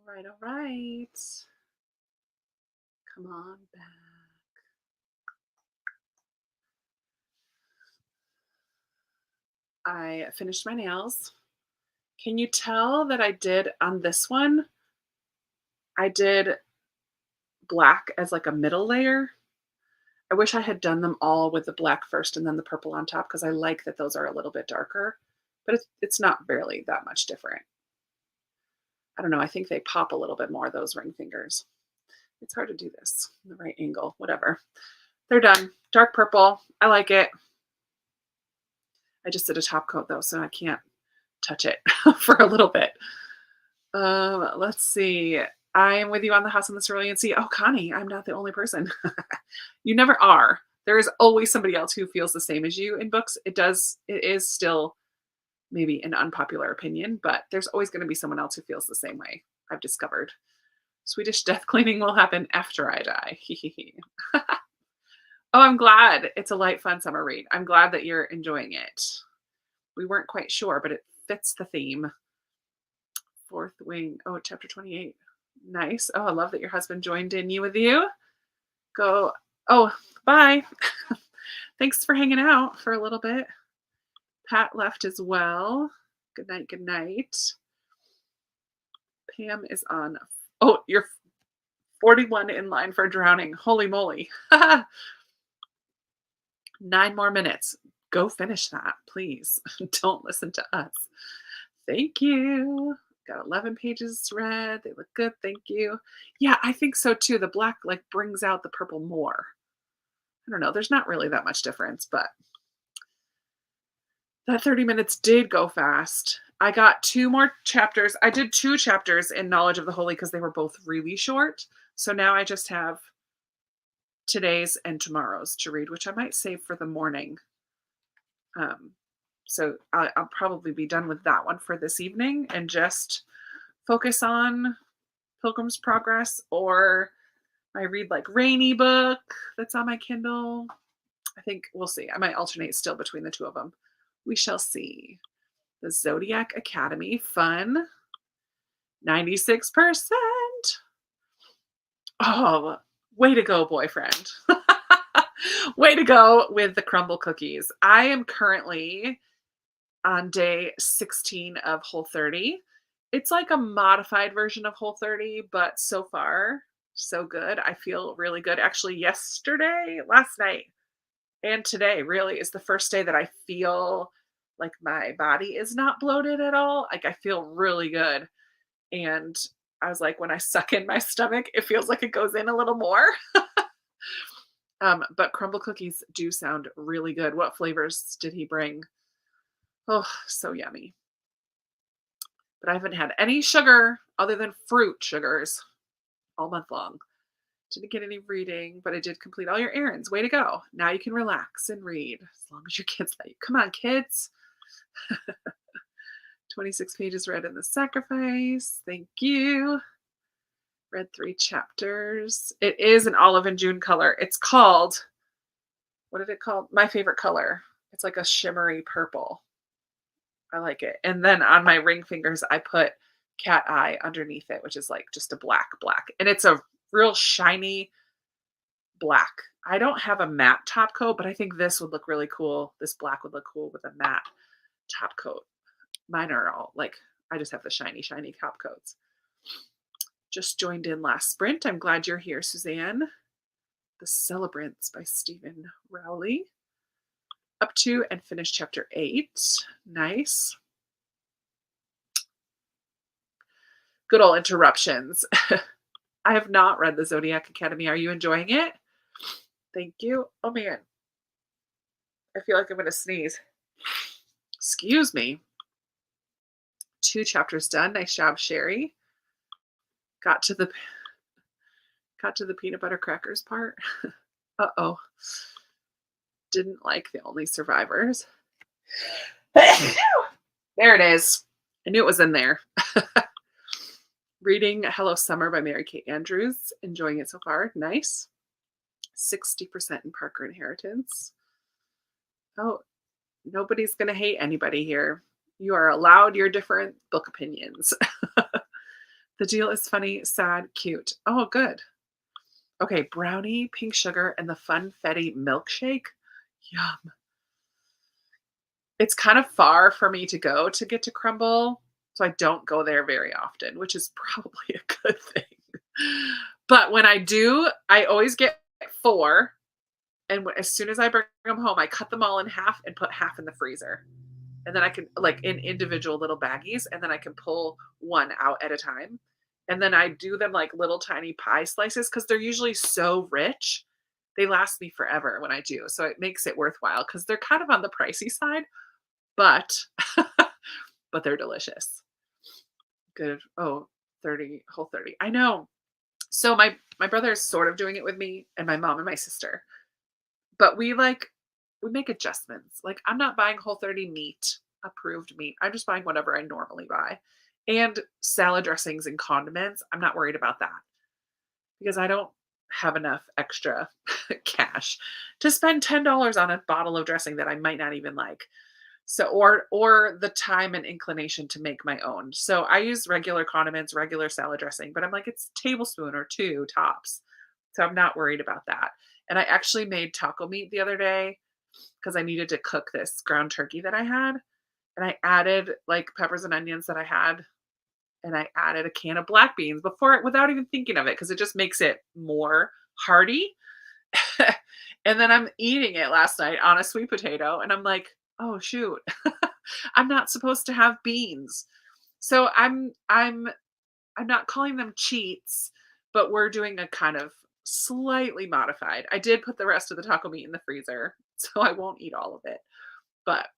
All right. Come on back. I finished my nails. Can you tell that I did on this one? I did black as like a middle layer. I wish I had done them all with the black first and then the purple on top because I like that those are a little bit darker, but it's not barely that much different. I don't know. I think they pop a little bit more, those ring fingers. It's hard to do this in the right angle, whatever. They're done. Dark purple. I like it. I just did a top coat though, so I can't touch it for a little bit. Let's see. I am with you on the House on the Cerulean Sea. Oh, Connie, I'm not the only person. You never are. There is always somebody else who feels the same as you in books. It is still maybe an unpopular opinion, but there's always going to be someone else who feels the same way. I've discovered. Swedish death cleaning will happen after I die. Oh, I'm glad. It's a light, fun summer read. I'm glad that you're enjoying it. We weren't quite sure, but it fits the theme. Fourth Wing. Oh, chapter 28. Nice. Oh, I love that your husband joined in with you. Go. Oh, bye. Thanks for hanging out for a little bit. Pat left as well. Good night. Good night. Pam is on. Oh, you're 41 in line for drowning. Holy moly. 9 more minutes. Go finish that, please. Don't listen to us. Thank you. Got 11 pages read. They look good. Thank you. Yeah, I think so too. The black like brings out the purple more. I don't know. There's not really that much difference, but that 30 minutes did go fast. I got 2 more chapters. I did 2 chapters in Knowledge of the Holy because they were both really short. So now I just have today's and tomorrow's to read, which I might save for the morning. So I'll probably be done with that one for this evening and just focus on Pilgrim's Progress or my read like rainy book that's on my Kindle. I think we'll see. I might alternate still between the 2 of them. We shall see. The Zodiac Academy, fun. 96%. Oh, way to go, boyfriend. Way to go with the crumble cookies. I am currently on day 16 of Whole30. It's like a modified version of Whole30, but so far, so good. I feel really good. Actually, yesterday, last night, and today really is the first day that I feel like my body is not bloated at all. Like I feel really good. And I was like, when I suck in my stomach, it feels like it goes in a little more. But crumble cookies do sound really good. What flavors did he bring? Oh, so yummy. But I haven't had any sugar other than fruit sugars all month long. Didn't get any reading, but I did complete all your errands. Way to go. Now you can relax and read as long as your kids let you. Come on, kids. 26 pages read in The Sacrifice. Thank you. Read 3 chapters. It is an olive and June color. It's called, what did it call? My Favorite Color. It's like a shimmery purple. I like it. And then on my ring fingers, I put cat eye underneath it, which is like just a black. And it's a real shiny black. I don't have a matte top coat, but I think this would look really cool. This black would look cool with a matte top coat. Mine are all like, I just have the shiny top coats. Just joined in last sprint. I'm glad you're here, Suzanne. The Celebrants by Stephen Rowley. Up to and finished chapter 8. Nice. Good old interruptions. I have not read the Zodiac Academy. Are you enjoying it? Thank you. Oh man. I feel like I'm going to sneeze. Excuse me. 2 chapters done. Nice job, Sherry. Got to the peanut butter crackers part. Uh-oh. Didn't like The Only Survivors. There it is. I knew it was in there. Reading Hello Summer by Mary Kate Andrews. Enjoying it so far. Nice. 60% in Parker Inheritance. Oh, nobody's going to hate anybody here. You are allowed your different book opinions. The deal is funny, sad, cute. Oh, good. Okay, brownie, pink sugar, and the Funfetti milkshake. Yum. It's kind of far for me to go to get to Crumble, so I don't go there very often, which is probably a good thing. But when I do, I always get 4, and as soon as I bring them home, I cut them all in half and put half in the freezer. And then I can like in individual little baggies, and then I can pull one out at a time. And then I do them like little tiny pie slices because they're usually so rich. They last me forever when I do. So it makes it worthwhile because they're kind of on the pricey side, but but they're delicious. Good. Oh, 30, whole 30. I know. So my brother is sort of doing it with me and my mom and my sister. But we make adjustments. Like I'm not buying whole 30 meat, approved meat. I'm just buying whatever I normally buy. And salad dressings and condiments, I'm not worried about that because I don't have enough extra cash to spend $10 on a bottle of dressing that I might not even like. So or the time and inclination to make my own. So I use regular condiments, regular salad dressing, but I'm like it's tablespoon or 2 tops. So I'm not worried about that. And I actually made taco meat the other day because I needed to cook this ground turkey that I had. And I added like peppers and onions that I had. And I added a can of black beans before it without even thinking of it because it just makes it more hearty. And then I'm eating it last night on a sweet potato. And I'm like, oh shoot. I'm not supposed to have beans. So I'm not calling them cheats, but we're doing a kind of slightly modified. I did put the rest of the taco meat in the freezer, so I won't eat all of it. But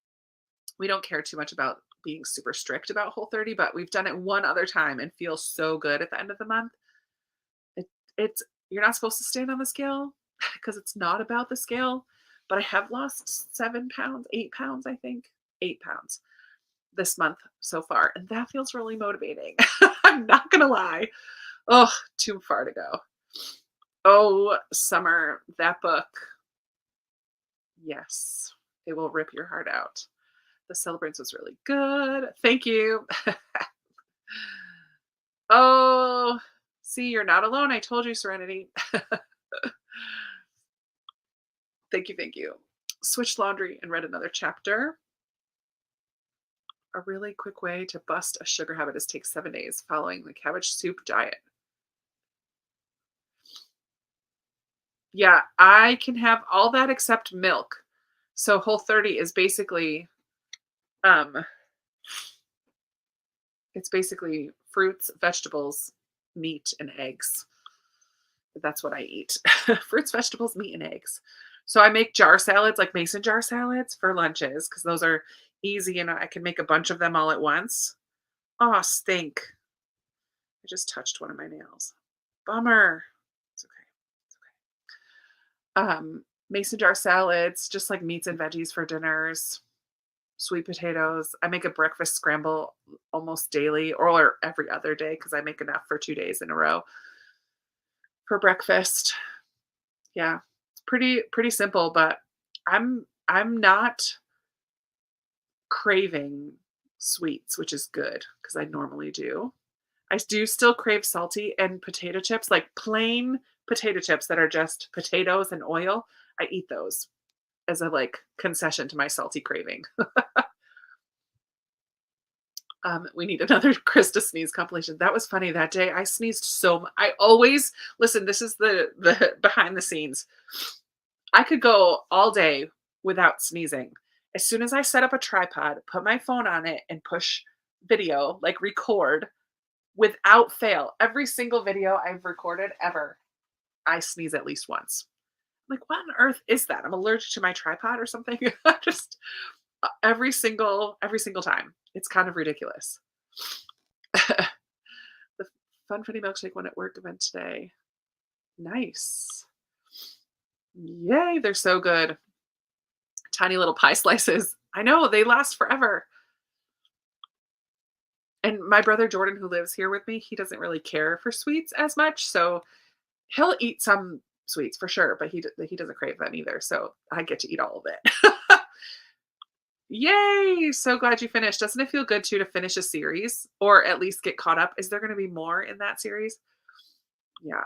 we don't care too much about being super strict about Whole 30, but we've done it one other time and feel so good at the end of the month. It, it's you're not supposed to stand on the scale because it's not about the scale, but I have lost 7 pounds, 8 pounds, I think. 8 pounds this month so far, and that feels really motivating. I'm not gonna lie. Oh, too far to go. Oh, Summer, that book. Yes, it will rip your heart out. The Celebrants was really good. Thank you. Oh, see, you're not alone. I told you, Serenity. Thank you, thank you. Switched laundry and read another chapter. A really quick way to bust a sugar habit is take 7 days following the cabbage soup diet. Yeah, I can have all that except milk. So Whole 30 is basically um it's basically fruits, vegetables, meat, and eggs. That's what I eat. Fruits, vegetables, meat, and eggs. So I make jar salads, like mason jar salads for lunches, because those are easy and I can make a bunch of them all at once. Oh, stink. I just touched one of my nails. Bummer. It's okay. It's okay. Mason jar salads, just like meats and veggies for dinners, sweet potatoes. I make a breakfast scramble almost daily or every other day because I make enough for 2 days in a row for breakfast. Yeah. It's pretty simple, but I'm not craving sweets, which is good because I normally do. I do still crave salty and potato chips, like plain potato chips that are just potatoes and oil. I eat those as a like concession to my salty craving. We need another Krista sneeze compilation. That was funny that day. I sneezed so much. I always listen. This is the behind the scenes. I could go all day without sneezing. As soon as I set up a tripod, put my phone on it, and push video, like record, without fail, every single video I've recorded ever, I sneeze at least once. I'm like, what on earth is that? I'm allergic to my tripod or something. Just every single time. It's kind of ridiculous. The Fun Funny Milkshake one at work event today. Nice. Yay, they're so good. Tiny little pie slices. I know, they last forever. And my brother Jordan, who lives here with me, he doesn't really care for sweets as much, so he'll eat some sweets for sure, but he doesn't crave them either, so I get to eat all of it. Yay! So glad you finished. Doesn't it feel good too to finish a series or at least get caught up? Is there going to be more in that series? Yeah.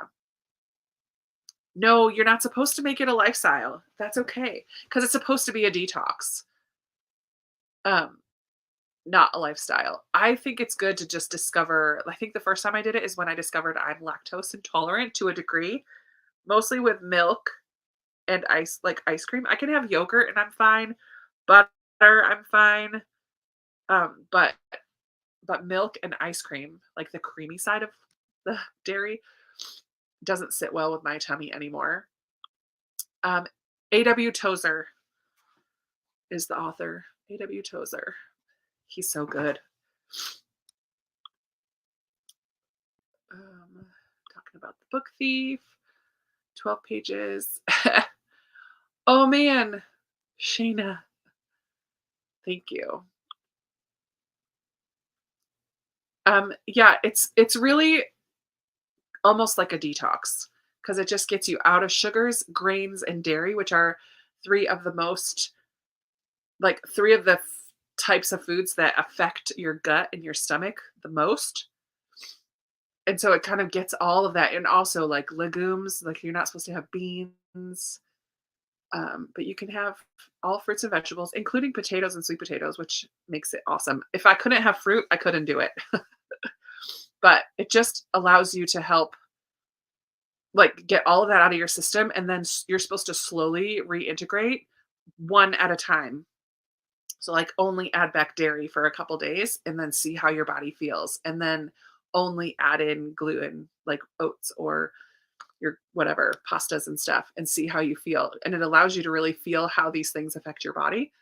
No, you're not supposed to make it a lifestyle. That's okay because it's supposed to be a detox, um, not a lifestyle. I think it's good to just discover. I think the first time I did it is when I discovered I'm lactose intolerant to a degree, mostly with milk and ice, like ice cream. I can have yogurt and I'm fine. Butter, I'm fine. But milk and ice cream, like the creamy side of the dairy, doesn't sit well with my tummy anymore. Um, A.W. Tozer is the author. A.W. Tozer. He's so good. Talking about the book thief, 12 pages. Oh man, Shayna, thank you. Yeah, it's really almost like a detox because it just gets you out of sugars, grains, and dairy, which are three of the most three of the types of foods that affect your gut and your stomach the most. And so it kind of gets all of that, and also like legumes, like you're not supposed to have beans, but you can have all fruits and vegetables, including potatoes and sweet potatoes, which makes it awesome. If I couldn't have fruit, I couldn't do it. But it just allows you to help like get all of that out of your system, and then you're supposed to slowly reintegrate one at a time. So like only add back dairy for a couple days and then see how your body feels. And then only add in gluten like oats or your whatever pastas and stuff and see how you feel. And it allows you to really feel how these things affect your body.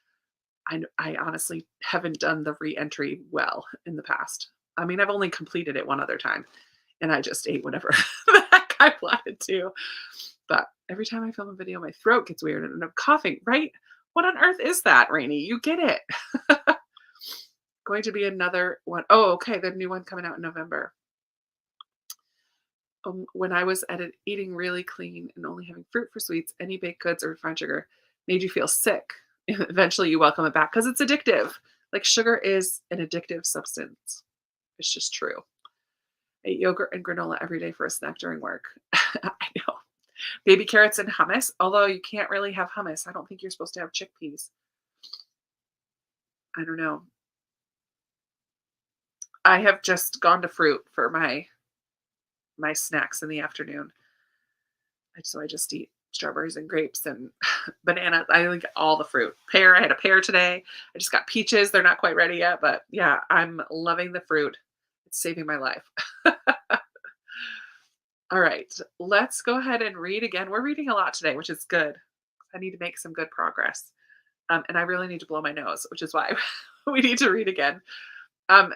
I honestly haven't done the re-entry well in the past. I mean, I've only completed it one other time and I just ate whatever the heck I wanted to. But every time I film a video, my throat gets weird and I'm coughing, right? What on earth is that, Rainy? You get it. Going to be another one. Oh, okay. The new one coming out in November. When I was eating really clean and only having fruit for sweets, any baked goods or refined sugar made you feel sick. Eventually, you welcome it back because it's addictive. Like sugar is an addictive substance. It's just true. I eat yogurt and granola every day for a snack during work. I know. Baby carrots and hummus, although you can't really have hummus. I don't think you're supposed to have chickpeas. I don't know. I have just gone to fruit for my snacks in the afternoon. So I just eat strawberries and grapes and bananas. I like all the fruit. Pear, I had a pear today. I just got peaches. They're not quite ready yet, but yeah, I'm loving the fruit. It's saving my life. All right, let's go ahead and read again. We're reading a lot today, which is good. I need to make some good progress. And I really need to blow my nose, which is why we need to read again.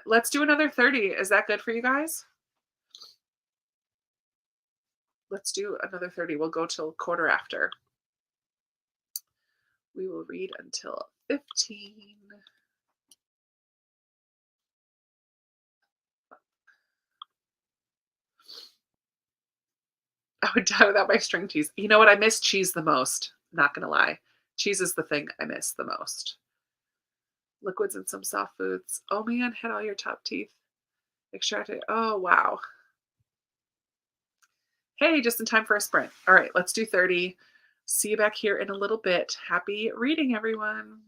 Let's do another 30. Is that good for you guys? Let's do another 30. We'll go till quarter after. We will read until 15. I would die without my string cheese. You know what? I miss cheese the most. Not gonna lie. Cheese is the thing I miss the most. Liquids and some soft foods. Oh man, had all your top teeth extracted. Oh wow. Hey, just in time for a sprint. All right, let's do 30. See you back here in a little bit. Happy reading, everyone.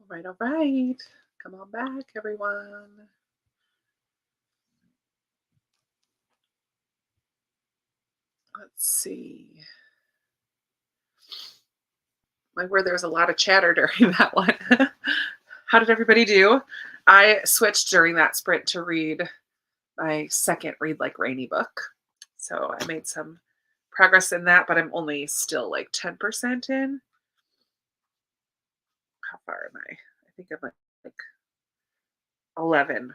All right, all right. Come on back, everyone. Let's see. My word, there was a lot of chatter during that one. How did everybody do? I switched during that sprint to read my second Read Like Rainy book. So I made some progress in that, but I'm only still like 10% in. How far am I? I think I'm like 11.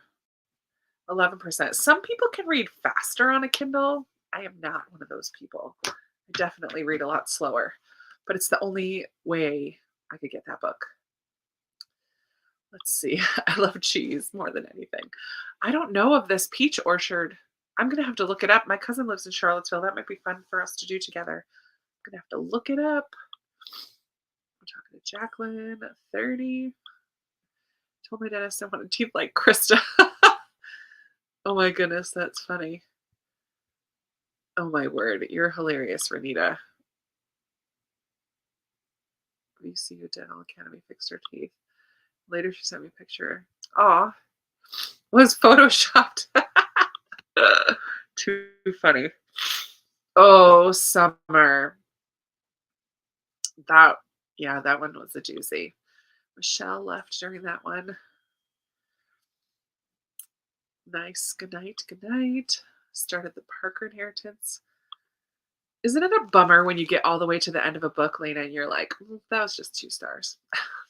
11%. Some people can read faster on a Kindle. I am not one of those people. I definitely read a lot slower, but it's the only way I could get that book. Let's see. I love cheese more than anything. I don't know of this peach orchard. I'm going to have to look it up. My cousin lives in Charlottesville. That might be fun for us to do together. I'm going to have to look it up. I'm talking to Jacqueline, 30. Told my dentist I wanted teeth like Krista. Oh my goodness, that's funny. Oh my word, you're hilarious, Renita. VCU Dental Academy fixed her teeth. Later, she sent me a picture. Aw, was photoshopped. Too funny. Oh, summer. That one was a doozy. Michelle left during that one. Nice. Good night. Good night. Started the Parker Inheritance. Isn't it a bummer when you get all the way to the end of a book, Lena, and you're like, that was just 2 stars.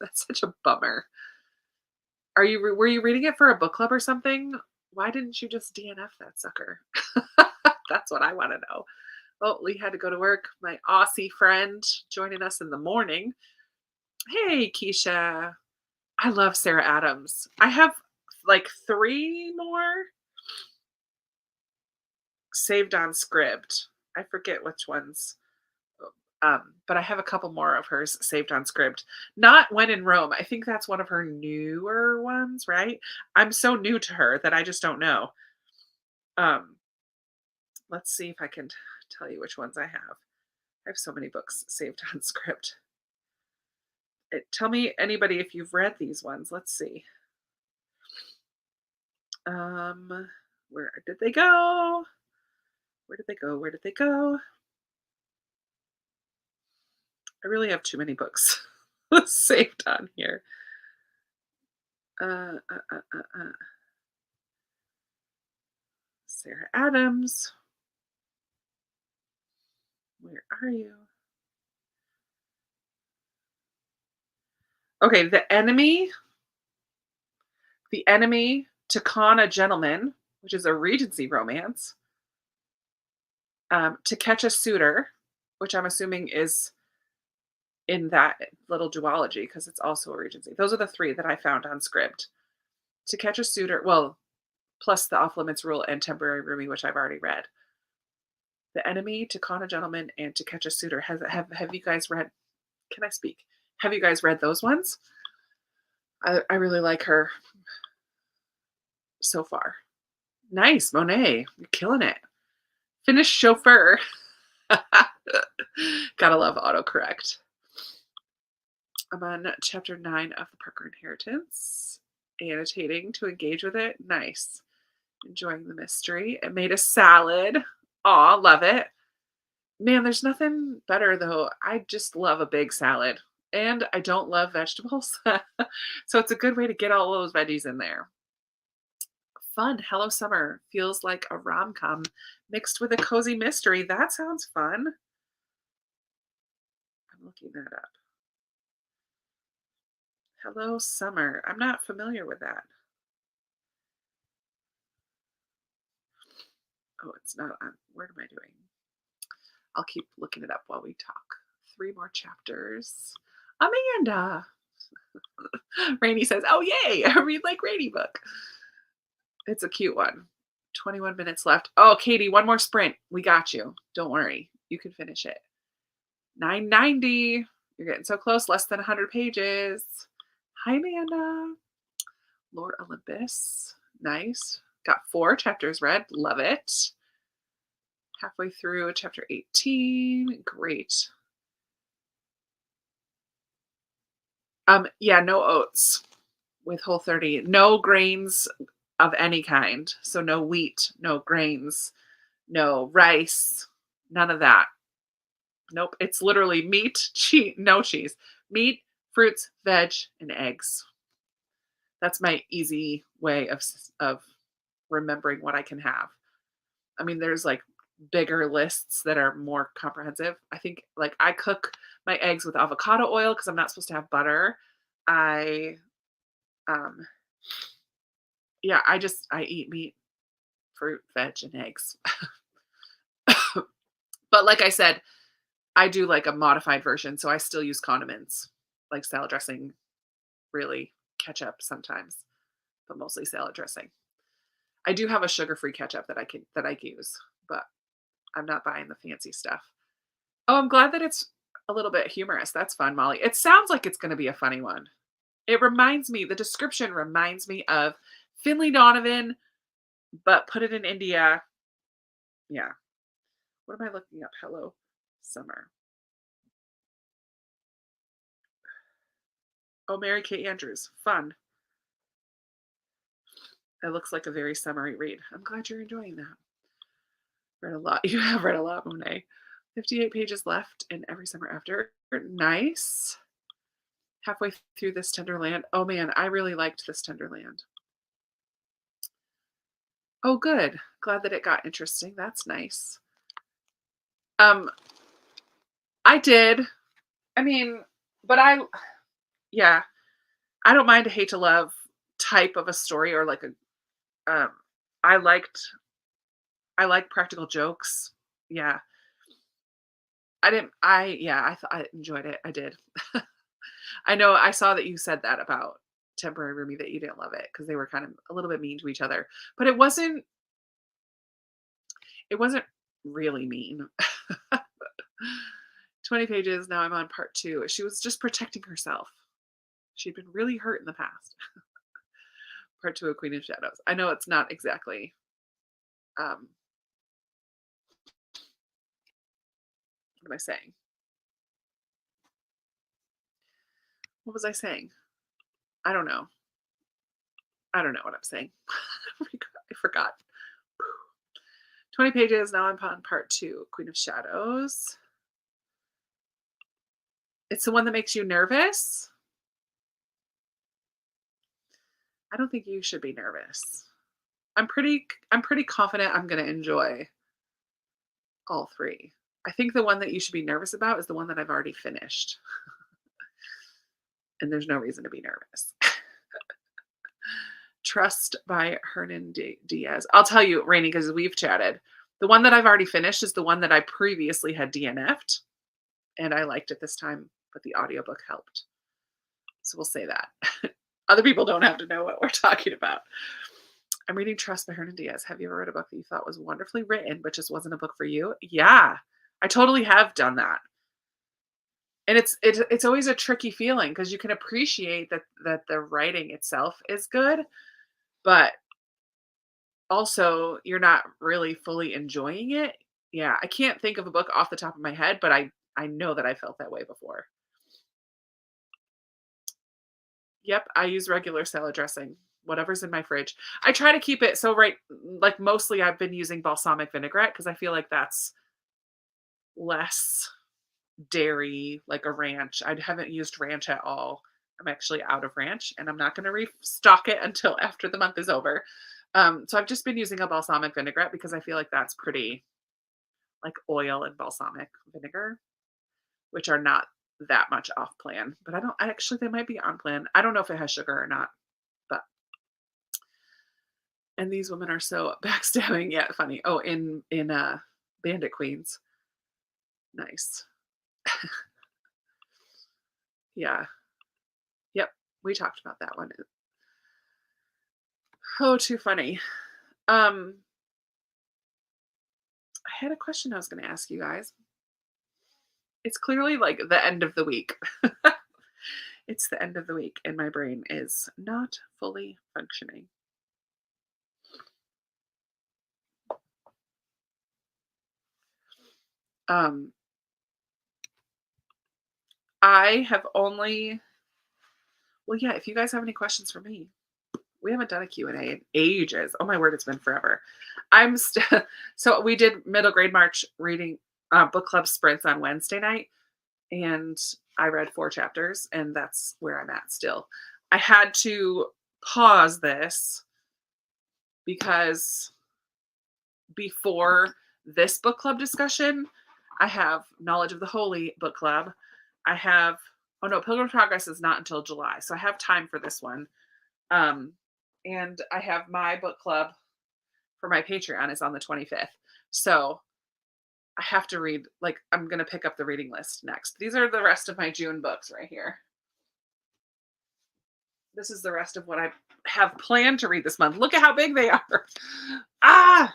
That's such a bummer. Were you reading it for a book club or something? Why didn't you just DNF that sucker? That's what I want to know. Oh, Lee had to go to work. My Aussie friend joining us in the morning. Hey, Keisha. I love Sarah Adams. I have like 3 more saved on Scribd. I forget which ones. But I have a couple more of hers saved on Scribd. Not When in Rome. I think that's one of her newer ones, right? I'm so new to her that I just don't know. Let's see if I can tell you which ones I have. I have so many books saved on Scribd. Tell me, anybody, if you've read these ones. Let's see. Where did they go? Where did they go? Where did they go? I really have too many books saved on here. Sarah Adams. Where are you? Okay, The Enemy to Con a Gentleman, which is a Regency romance. To Catch a Suitor, which I'm assuming is in that little duology because it's also a Regency. Those are the 3 that I found on Scribd. To Catch a Suitor, well, plus the Off Limits Rule and Temporary Roomie, which I've already read. The Enemy, To Con a Gentleman, and To Catch a Suitor. Have you guys read? Can I speak? Have you guys read those ones? I really like her so far. Nice, Monet. You're killing it. Finished Chauffeur. Gotta love autocorrect. I'm on chapter 9 of the Parker Inheritance. Annotating to engage with it. Nice. Enjoying the mystery. It made a salad. Aw, love it. Man, there's nothing better though. I just love a big salad. And I don't love vegetables. So it's a good way to get all those veggies in there. Fun. Hello Summer. Feels like a rom-com mixed with a cozy mystery. That sounds fun. I'm looking that up. Hello Summer. I'm not familiar with that. Oh, it's not on. What am I doing? I'll keep looking it up while we talk. 3 more chapters. Amanda. Rainy says, oh, yay. I read like Rainy book. It's a cute one. 21 minutes left. Oh, Katie, 1 more sprint. We got you. Don't worry. You can finish it. 990. You're getting so close. Less than 100 pages. Hi, Amanda. Lore Olympus. Nice. Got 4 chapters read. Love it. Halfway through chapter 18. Great. Yeah, no oats with Whole30. No grains of any kind. So no wheat, no grains, no rice, none of that. Nope. It's literally meat, cheese, no cheese, meat, fruits, veg, and eggs. That's my easy way of remembering what I can have. I mean, there's like bigger lists that are more comprehensive. I think like I cook my eggs with avocado oil because I'm not supposed to have butter. I um yeah, I eat meat, fruit, veg, and eggs. But like I said, I do like a modified version, so I still use condiments like salad dressing, really ketchup sometimes, but mostly salad dressing. I do have a sugar-free ketchup that I use, but I'm not buying the fancy stuff. Oh, I'm glad that it's a little bit humorous. That's fun, Molly. It sounds like it's going to be a funny one. The description reminds me of Finley Donovan, but put it in India. Yeah. What am I looking up? Hello, summer. Oh, Mary Kate Andrews. Fun. It looks like a very summery read. I'm glad you're enjoying that. Read a lot. You have read a lot, Monet. 58 pages left in Every Summer After. Nice. Halfway through This Tender Land. Oh man, I really liked This Tender Land. Oh, good. Glad that it got interesting. That's nice. Um, I did. I mean, but yeah, I don't mind a hate to love type of a story or like um, I liked, I like practical jokes. Yeah, I thought I enjoyed it. I did. I know I saw that you said that about Temporary Roomie that you didn't love it because they were kind of a little bit mean to each other, but it wasn't really mean. 20 pages. Now I'm on part two. She was just protecting herself. She'd been really hurt in the past. Part two of Queen of Shadows. I know it's not exactly. Um, what am I saying? What was I saying? I don't know. I don't know what I'm saying. I forgot. 20 pages. Now I'm on part two, Queen of Shadows. It's the one that makes you nervous. I don't think you should be nervous. I'm pretty confident I'm going to enjoy all three. I think the one that you should be nervous about is the one that I've already finished. And there's no reason to be nervous. Trust by Hernan Diaz. I'll tell you, Rainey, because we've chatted. The one that I've already finished is the one that I previously had DNF'd, and I liked it this time, but the audiobook helped. So we'll say that. Other people don't have to know what we're talking about. I'm reading Trust by Hernan Diaz. Have you ever read a book that you thought was wonderfully written, but just wasn't a book for you? Yeah, I totally have done that. And it's always a tricky feeling because you can appreciate that the writing itself is good, but also you're not really fully enjoying it. Yeah, I can't think of a book off the top of my head, but I know that I felt that way before. Yep, I use regular salad dressing, whatever's in my fridge. I try to keep it so like mostly I've been using balsamic vinaigrette because I feel like that's less dairy, like a ranch. I haven't used ranch at all. I'm actually out of ranch and I'm not going to restock it until after the month is over. So I've just been using a balsamic vinaigrette because I feel like that's pretty like oil and balsamic vinegar, which are not that much off plan. But actually they might be on plan. I don't know if it has sugar or not, but and these women are so backstabbing yet funny. Oh, in Bandit Queens. Nice. Yeah. Yep. We talked about that one. Oh, too funny. Um, I had a question I was going to ask you guys. It's clearly like the end of the week. It's the end of the week, and my brain is not fully functioning. Um, I have only Well, yeah, if you guys have any questions for me, we haven't done a Q&A in ages. Oh my word, it's been forever. I'm st- so we did middle grade March reading book club sprints on Wednesday night, and I read 4 chapters, and that's where I'm at still. I had to pause this because before this book club discussion, I have Knowledge of the Holy book club. I have, oh no, Pilgrim's Progress is not until July, so I have time for this one. Um, and I have my book club for my Patreon is on the 25th. So I have to read, like, I'm going to pick up the reading list next. These are the rest of my June books right here. This is the rest of what I have planned to read this month. Look at how big they are. Ah,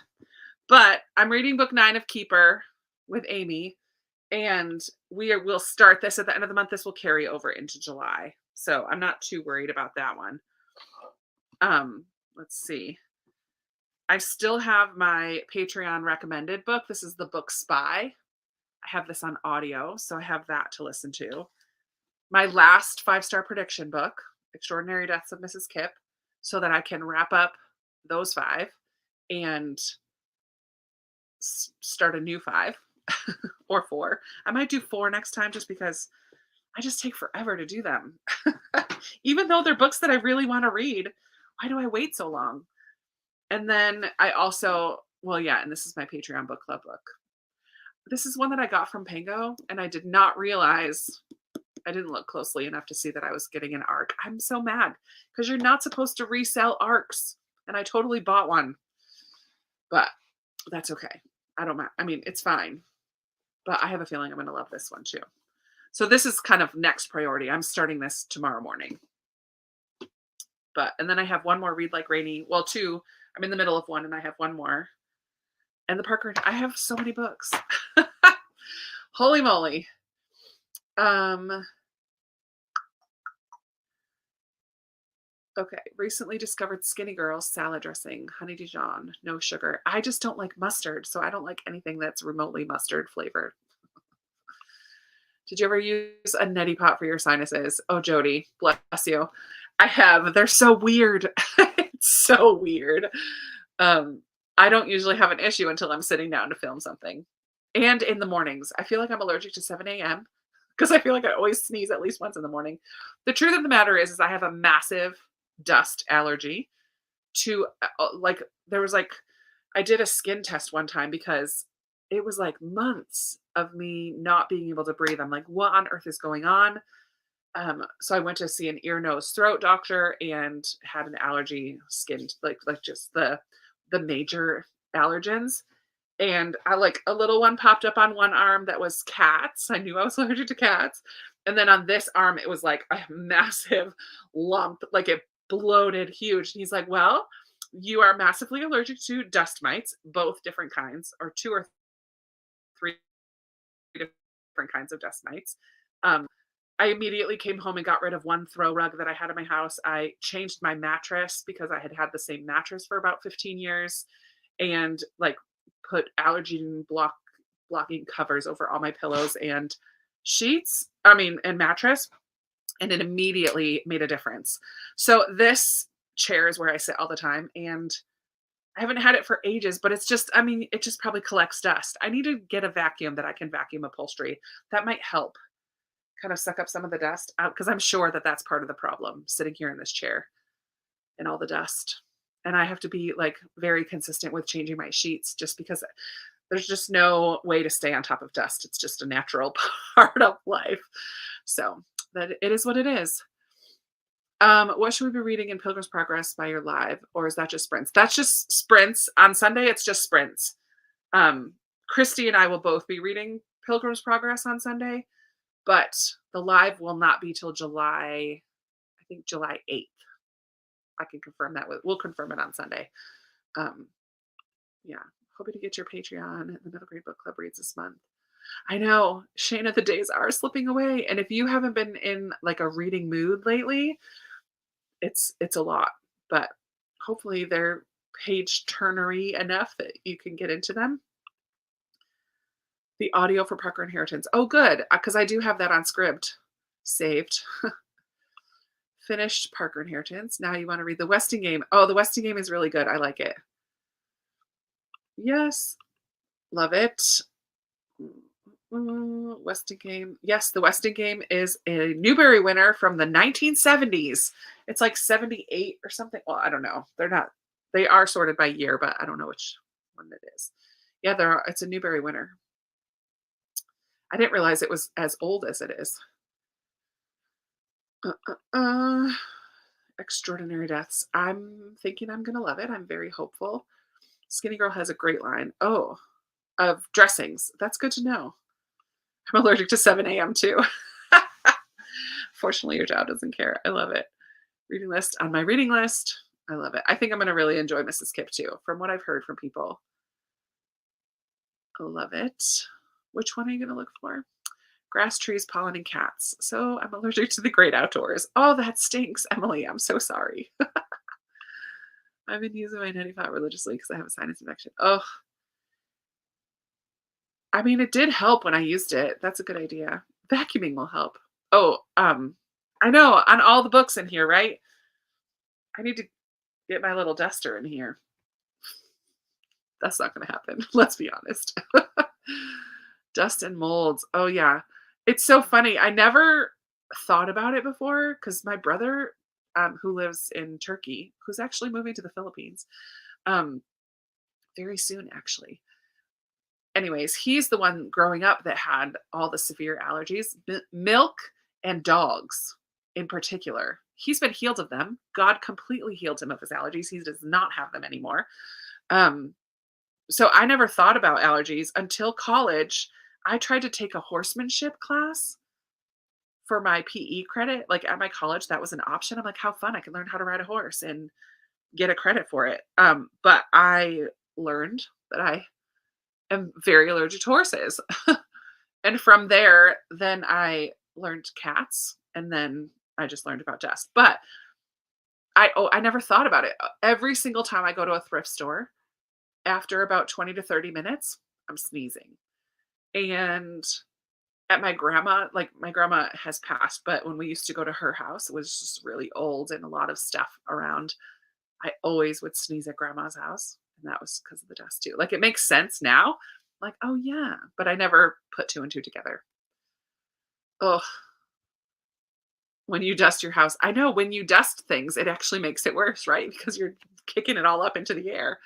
but I'm reading book 9 of Keeper with Amy, and we'll start this at the end of the month. This will carry over into July. So I'm not too worried about that one. Let's see. I still have my Patreon recommended book. This is the book Spy. I have this on audio, so I have that to listen to. My last 5-star prediction book, Extraordinary Deaths of Mrs. Kipp, so that I can wrap up those 5 and start a new 5 or 4. I might do 4 next time just because I just take forever to do them. Even though they're books that I really want to read, why do I wait so long? And then I also, well, yeah, and this is my Patreon book club book. This is one that I got from Pango, and I did not realize, I didn't look closely enough to see that I was getting an ARC. I'm so mad because you're not supposed to resell ARCs, and I totally bought one. But that's okay. I don't mind. I mean, it's fine. But I have a feeling I'm going to love this one too. So this is kind of next priority. I'm starting this tomorrow morning. And then I have one more Read Like Rainy. Well, 2. I'm in the middle of one, and I have one more. And the Parker, I have so many books. Holy moly. Okay. Recently discovered Skinny Girl salad dressing, honey Dijon, no sugar. I just don't like mustard, so I don't like anything that's remotely mustard flavored. Did you ever use a neti pot for your sinuses? Oh, Jody, bless you. I have. They're so weird. It's so weird. I don't usually have an issue until I'm sitting down to film something. And in the mornings, I feel like I'm allergic to 7 a.m. because I feel like I always sneeze at least once in the morning. The truth of the matter is I have a massive dust allergy to like, there was like, I did a skin test one time because it was like months of me not being able to breathe. I'm like, what on earth is going on? So I went to see an ear, nose, throat doctor and had an allergy skin, like just the major allergens. And I like a little one popped up on one arm that was cats. I knew I was allergic to cats. And then on this arm, it was like a massive lump, like it bloated huge. And he's like, well, you are massively allergic to dust mites, both different kinds, or 2 or 3 different kinds of dust mites. I immediately came home and got rid of one throw rug that I had in my house. I changed my mattress because I had had the same mattress for about 15 years and like put allergen blocking covers over all my pillows and sheets, and mattress, and it immediately made a difference. So this chair is where I sit all the time, and I haven't had it for ages, but it's just, it just probably collects dust. I need to get a vacuum that I can vacuum upholstery. That might help kind of suck up some of the dust out because I'm sure that that's part of the problem sitting here in this chair and all the dust. And I have to be like very consistent with changing my sheets just because there's just no way to stay on top of dust. It's just a natural part of life. So that it is what it is. What should we be reading in Pilgrim's Progress by your live? Or is that just sprints? That's just sprints. On Sunday, it's just sprints. Christy and I will both be reading Pilgrim's Progress on Sunday. But the live will not be till July, I think July 8th. I can confirm that. We'll confirm it on Sunday. Yeah. Hoping to get your Patreon. The Middle Grade Book Club reads this month. I know, Shayna, the days are slipping away. And if you haven't been in like a reading mood lately, it's a lot. But hopefully they're page turnery enough that you can get into them. The audio for Parker Inheritance. Oh, good, because I do have that on Scribd saved. Finished Parker Inheritance. Now you want to read The Westing Game. Oh, The Westing Game is really good. I like it. Yes. Love it. Westing Game. Yes, The Westing Game is a Newbery winner from the 1970s. It's like 78 or something. Well, I don't know. They're not, they are sorted by year, but I don't know which one it is. Yeah, it's a Newbery winner. I didn't realize it was as old as it is. Uh, uh, Extraordinary Deaths. I'm thinking I'm going to love it. I'm very hopeful. Skinny Girl has a great line. Oh, of dressings. That's good to know. I'm allergic to 7 a.m. too. Fortunately, your job doesn't care. I love it. Reading list on my reading list. I love it. I think I'm going to really enjoy Mrs. Kip too, from what I've heard from people. I love it. Which one are you going to look for? Grass, trees, pollen, and cats. So I'm allergic to the great outdoors. Oh, that stinks, Emily. I'm so sorry. I've been using my neti pot religiously because I have a sinus infection. Oh, I mean, it did help when I used it. That's a good idea. Vacuuming will help. Oh, I know, on all the books in here, right? I need to get my little duster in here. That's not going to happen. Let's be honest. Dust and molds. Oh, yeah. It's so funny. I never thought about it before because my brother, who lives in Turkey, who's actually moving to the Philippines very soon, actually. Anyways, he's the one growing up that had all the severe allergies, milk and dogs in particular. He's been healed of them. God completely healed him of his allergies. He does not have them anymore. So I never thought about allergies until college. I tried to take a horsemanship class for my PE credit. Like at my college, that was an option. I'm like, how fun. I can learn how to ride a horse and get a credit for it. But I learned that I am very allergic to horses. And from there, then I learned cats, and then I just learned about dust. But I never thought about it. Every single time I go to a thrift store, after about 20 to 30 minutes, I'm sneezing. And at my grandma, like my grandma has passed, but when we used to go to her house, it was just really old and a lot of stuff around. I always would sneeze at grandma's house, and that was because of the dust too. Like it makes sense now. Like, oh yeah, but I never put two and two together. Oh, when you dust your house, I know when you dust things, it actually makes it worse, right? Because you're kicking it all up into the air.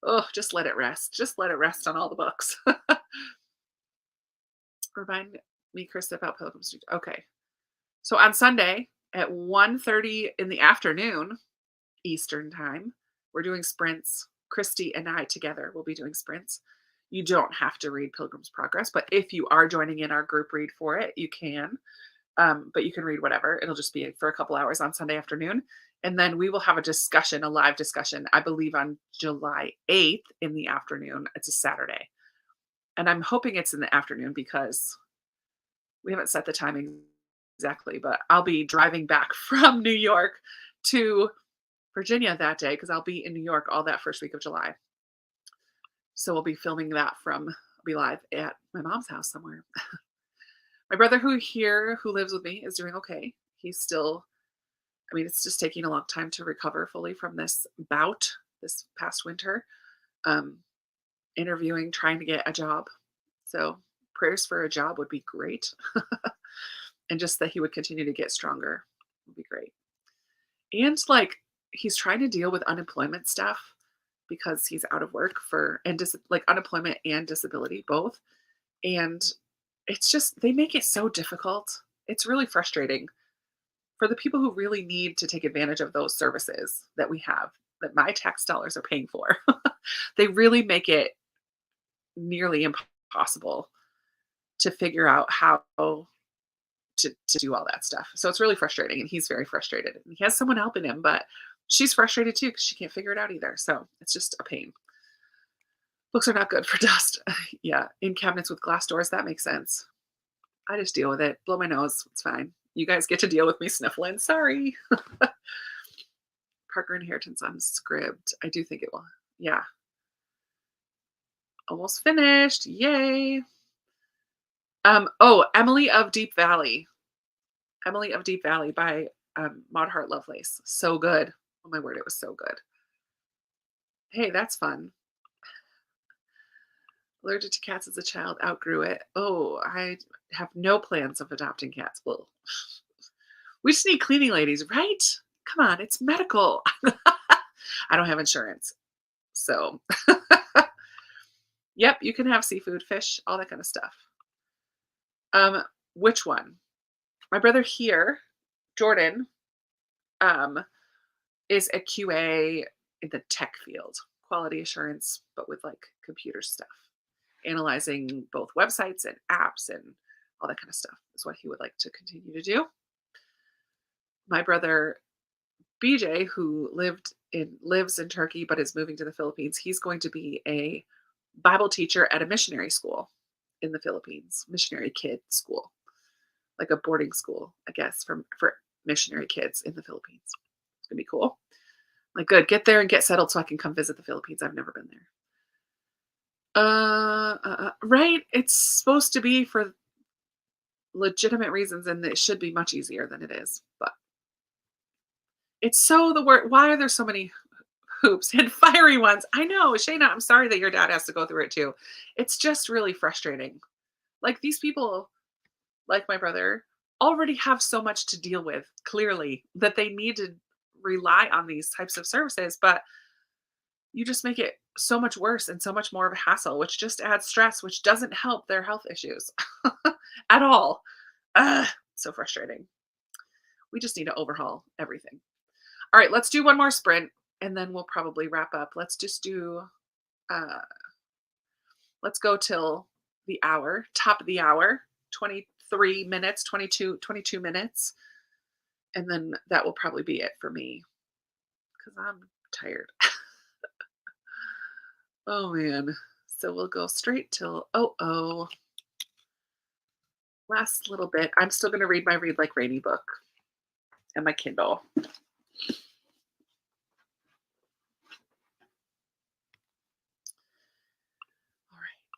Oh, just let it rest. Just let it rest on all the books. Remind me, Krista, about Pilgrim's Street. Okay. So on Sunday at 1:30 in the afternoon, Eastern time, we're doing sprints. Christy and I together will be doing sprints. You don't have to read Pilgrim's Progress, but if you are joining in our group read for it, you can. But you can read whatever. It'll just be for a couple hours on Sunday afternoon. And then we will have a discussion, a live discussion, I believe on July 8th in the afternoon. It's a Saturday. And I'm hoping it's in the afternoon because we haven't set the timing exactly, but I'll be driving back from New York to Virginia that day because I'll be in New York all that first week of July. So we'll be filming that I'll be live at my mom's house somewhere. My brother who lives with me is doing okay. He's still, I mean, it's just taking a long time to recover fully from this bout this past winter. Interviewing, trying to get a job. So prayers for a job would be great. And just that he would continue to get stronger would be great. And like he's trying to deal with unemployment stuff because he's out of work like unemployment and disability both. And it's just, they make it so difficult. It's really frustrating for the people who really need to take advantage of those services that we have, that my tax dollars are paying for. They really make it nearly impossible to figure out how to do all that stuff. So it's really frustrating, and he's very frustrated. And he has someone helping him, but she's frustrated too because she can't figure it out either. So it's just a pain. Books are not good for dust. Yeah, in cabinets with glass doors, that makes sense. I just deal with it. Blow my nose. It's fine. You guys get to deal with me sniffling. Sorry. Parker Inheritance on Scribd. I do think it will. Yeah. Almost finished. Yay. Emily of Deep Valley. Emily of Deep Valley by Maud Hart Lovelace. So good. Oh my word, it was so good. Hey, that's fun. Allergic to cats as a child, outgrew it. Oh, I have no plans of adopting cats. Well, we just need cleaning ladies, right? Come on, it's medical. I don't have insurance. So, yep, you can have seafood, fish, all that kind of stuff. Um, which one? My brother here, Jordan, um, is a QA in the tech field, quality assurance, but with like computer stuff, analyzing both websites and apps and all that kind of stuff is what he would like to continue to do. My brother BJ, who lives in Turkey but is moving to the Philippines, he's going to be a Bible teacher at a missionary school in the Philippines, missionary kid school, like a boarding school, I guess, for missionary kids in the Philippines. It's gonna be cool. Like, good, get there and get settled so I can come visit the Philippines. I've never been there. Right? It's supposed to be for legitimate reasons, and it should be much easier than it is. But it's so the word. Why are there so many hoops and fiery ones? I know, Shayna. I'm sorry that your dad has to go through it too. It's just really frustrating. Like these people, like my brother, already have so much to deal with. Clearly, that they need to rely on these types of services, but you just make it so much worse and so much more of a hassle, which just adds stress, which doesn't help their health issues at all. So frustrating. We just need to overhaul everything. All right, let's do one more sprint and then we'll probably wrap up. Let's just do, uh, let's go till the hour, top of the hour, 23 minutes, 22 minutes. And then that will probably be it for me because I'm tired. Oh man. So we'll go straight till last little bit. I'm still going to read my Read Like Rainy book and my Kindle. All right.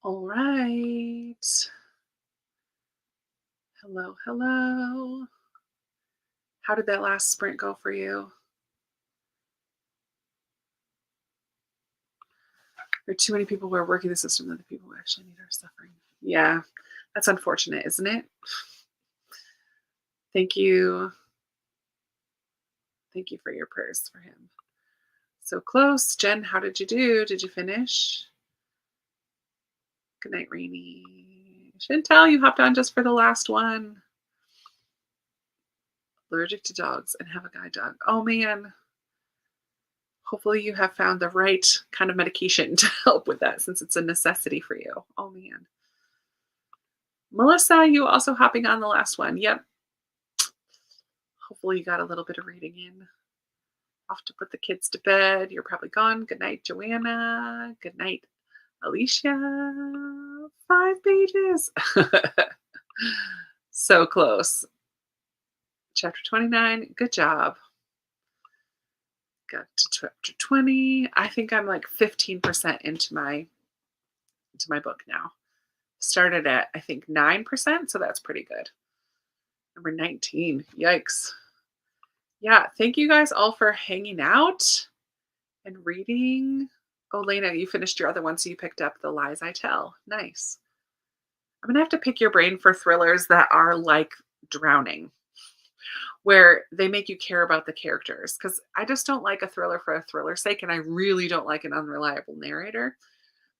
All right. Hello, hello. How did that last sprint go for you? There are too many people who are working the system that the people who actually need are suffering. Yeah, that's unfortunate, isn't it? Thank you. Thank you for your prayers for him. So close. Jen, how did you do? Did you finish? Good night, Rainy. Chantel, you hopped on just for the last one. Allergic to dogs and have a guide dog. Oh man. Hopefully you have found the right kind of medication to help with that since it's a necessity for you. Oh man. Melissa, you also hopping on the last one. Yep. Hopefully you got a little bit of reading in. Off to put the kids to bed. You're probably gone. Good night, Joanna. Good night, Alicia. 5 pages. So close. Chapter 29. Good job. Got to chapter 20. I think I'm like 15% into my book now. Started at I think 9%, so that's pretty good. Number 19. Yikes. Yeah, thank you guys all for hanging out and reading. Oh, Lena, you finished your other one, so you picked up The Lies I Tell. Nice. I'm going to have to pick your brain for thrillers that are like Drowning, where they make you care about the characters, because I just don't like a thriller for a thriller's sake, and I really don't like an unreliable narrator.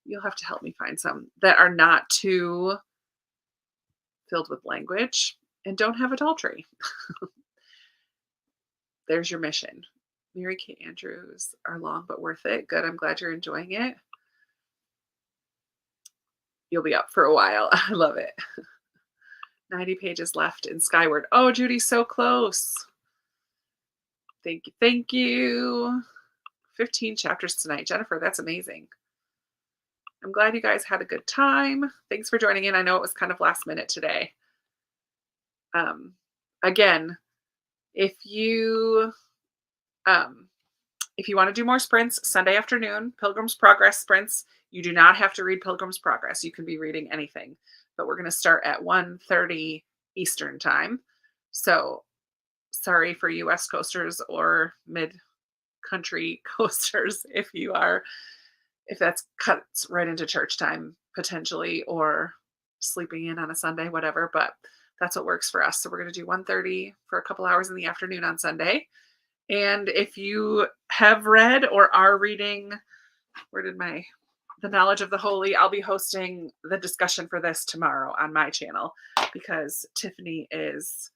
You'll have to help me find some that are not too filled with language and don't have adultery. There's your mission. Mary Kate Andrews are long but worth it. Good. I'm glad you're enjoying it. You'll be up for a while. I love it. 90 pages left in Skyward. Oh, Judy, so close. Thank you. Thank you. 15 chapters tonight. Jennifer, that's amazing. I'm glad you guys had a good time. Thanks for joining in. I know it was kind of last minute today. Again, if you want to do more sprints, Sunday afternoon, Pilgrim's Progress sprints, you do not have to read Pilgrim's Progress. You can be reading anything, but we're going to start at 1:30 Eastern time. So sorry for you West Coasters or mid-country coasters if that's cuts right into church time potentially, or sleeping in on a Sunday, whatever, but that's what works for us. So we're going to do 1:30 for a couple hours in the afternoon on Sunday. And if you have read or are reading, The Knowledge of the Holy, I'll be hosting the discussion for this tomorrow on my channel because Tiffany is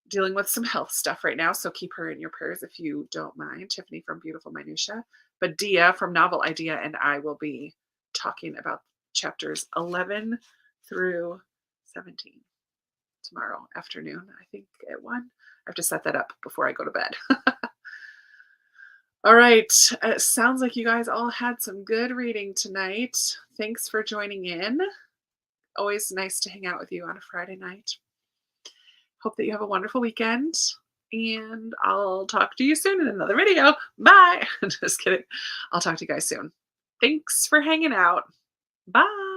dealing with some health stuff right now. So keep her in your prayers if you don't mind. Tiffany from Beautiful Minutia. But Dia from Novel Idea and I will be talking about chapters 11 through 17 tomorrow afternoon, I think at 1. I have to set that up before I go to bed. All right. It sounds like you guys all had some good reading tonight. Thanks for joining in. Always nice to hang out with you on a Friday night. Hope that you have a wonderful weekend, and I'll talk to you soon in another video. Bye. Just kidding. I'll talk to you guys soon. Thanks for hanging out. Bye.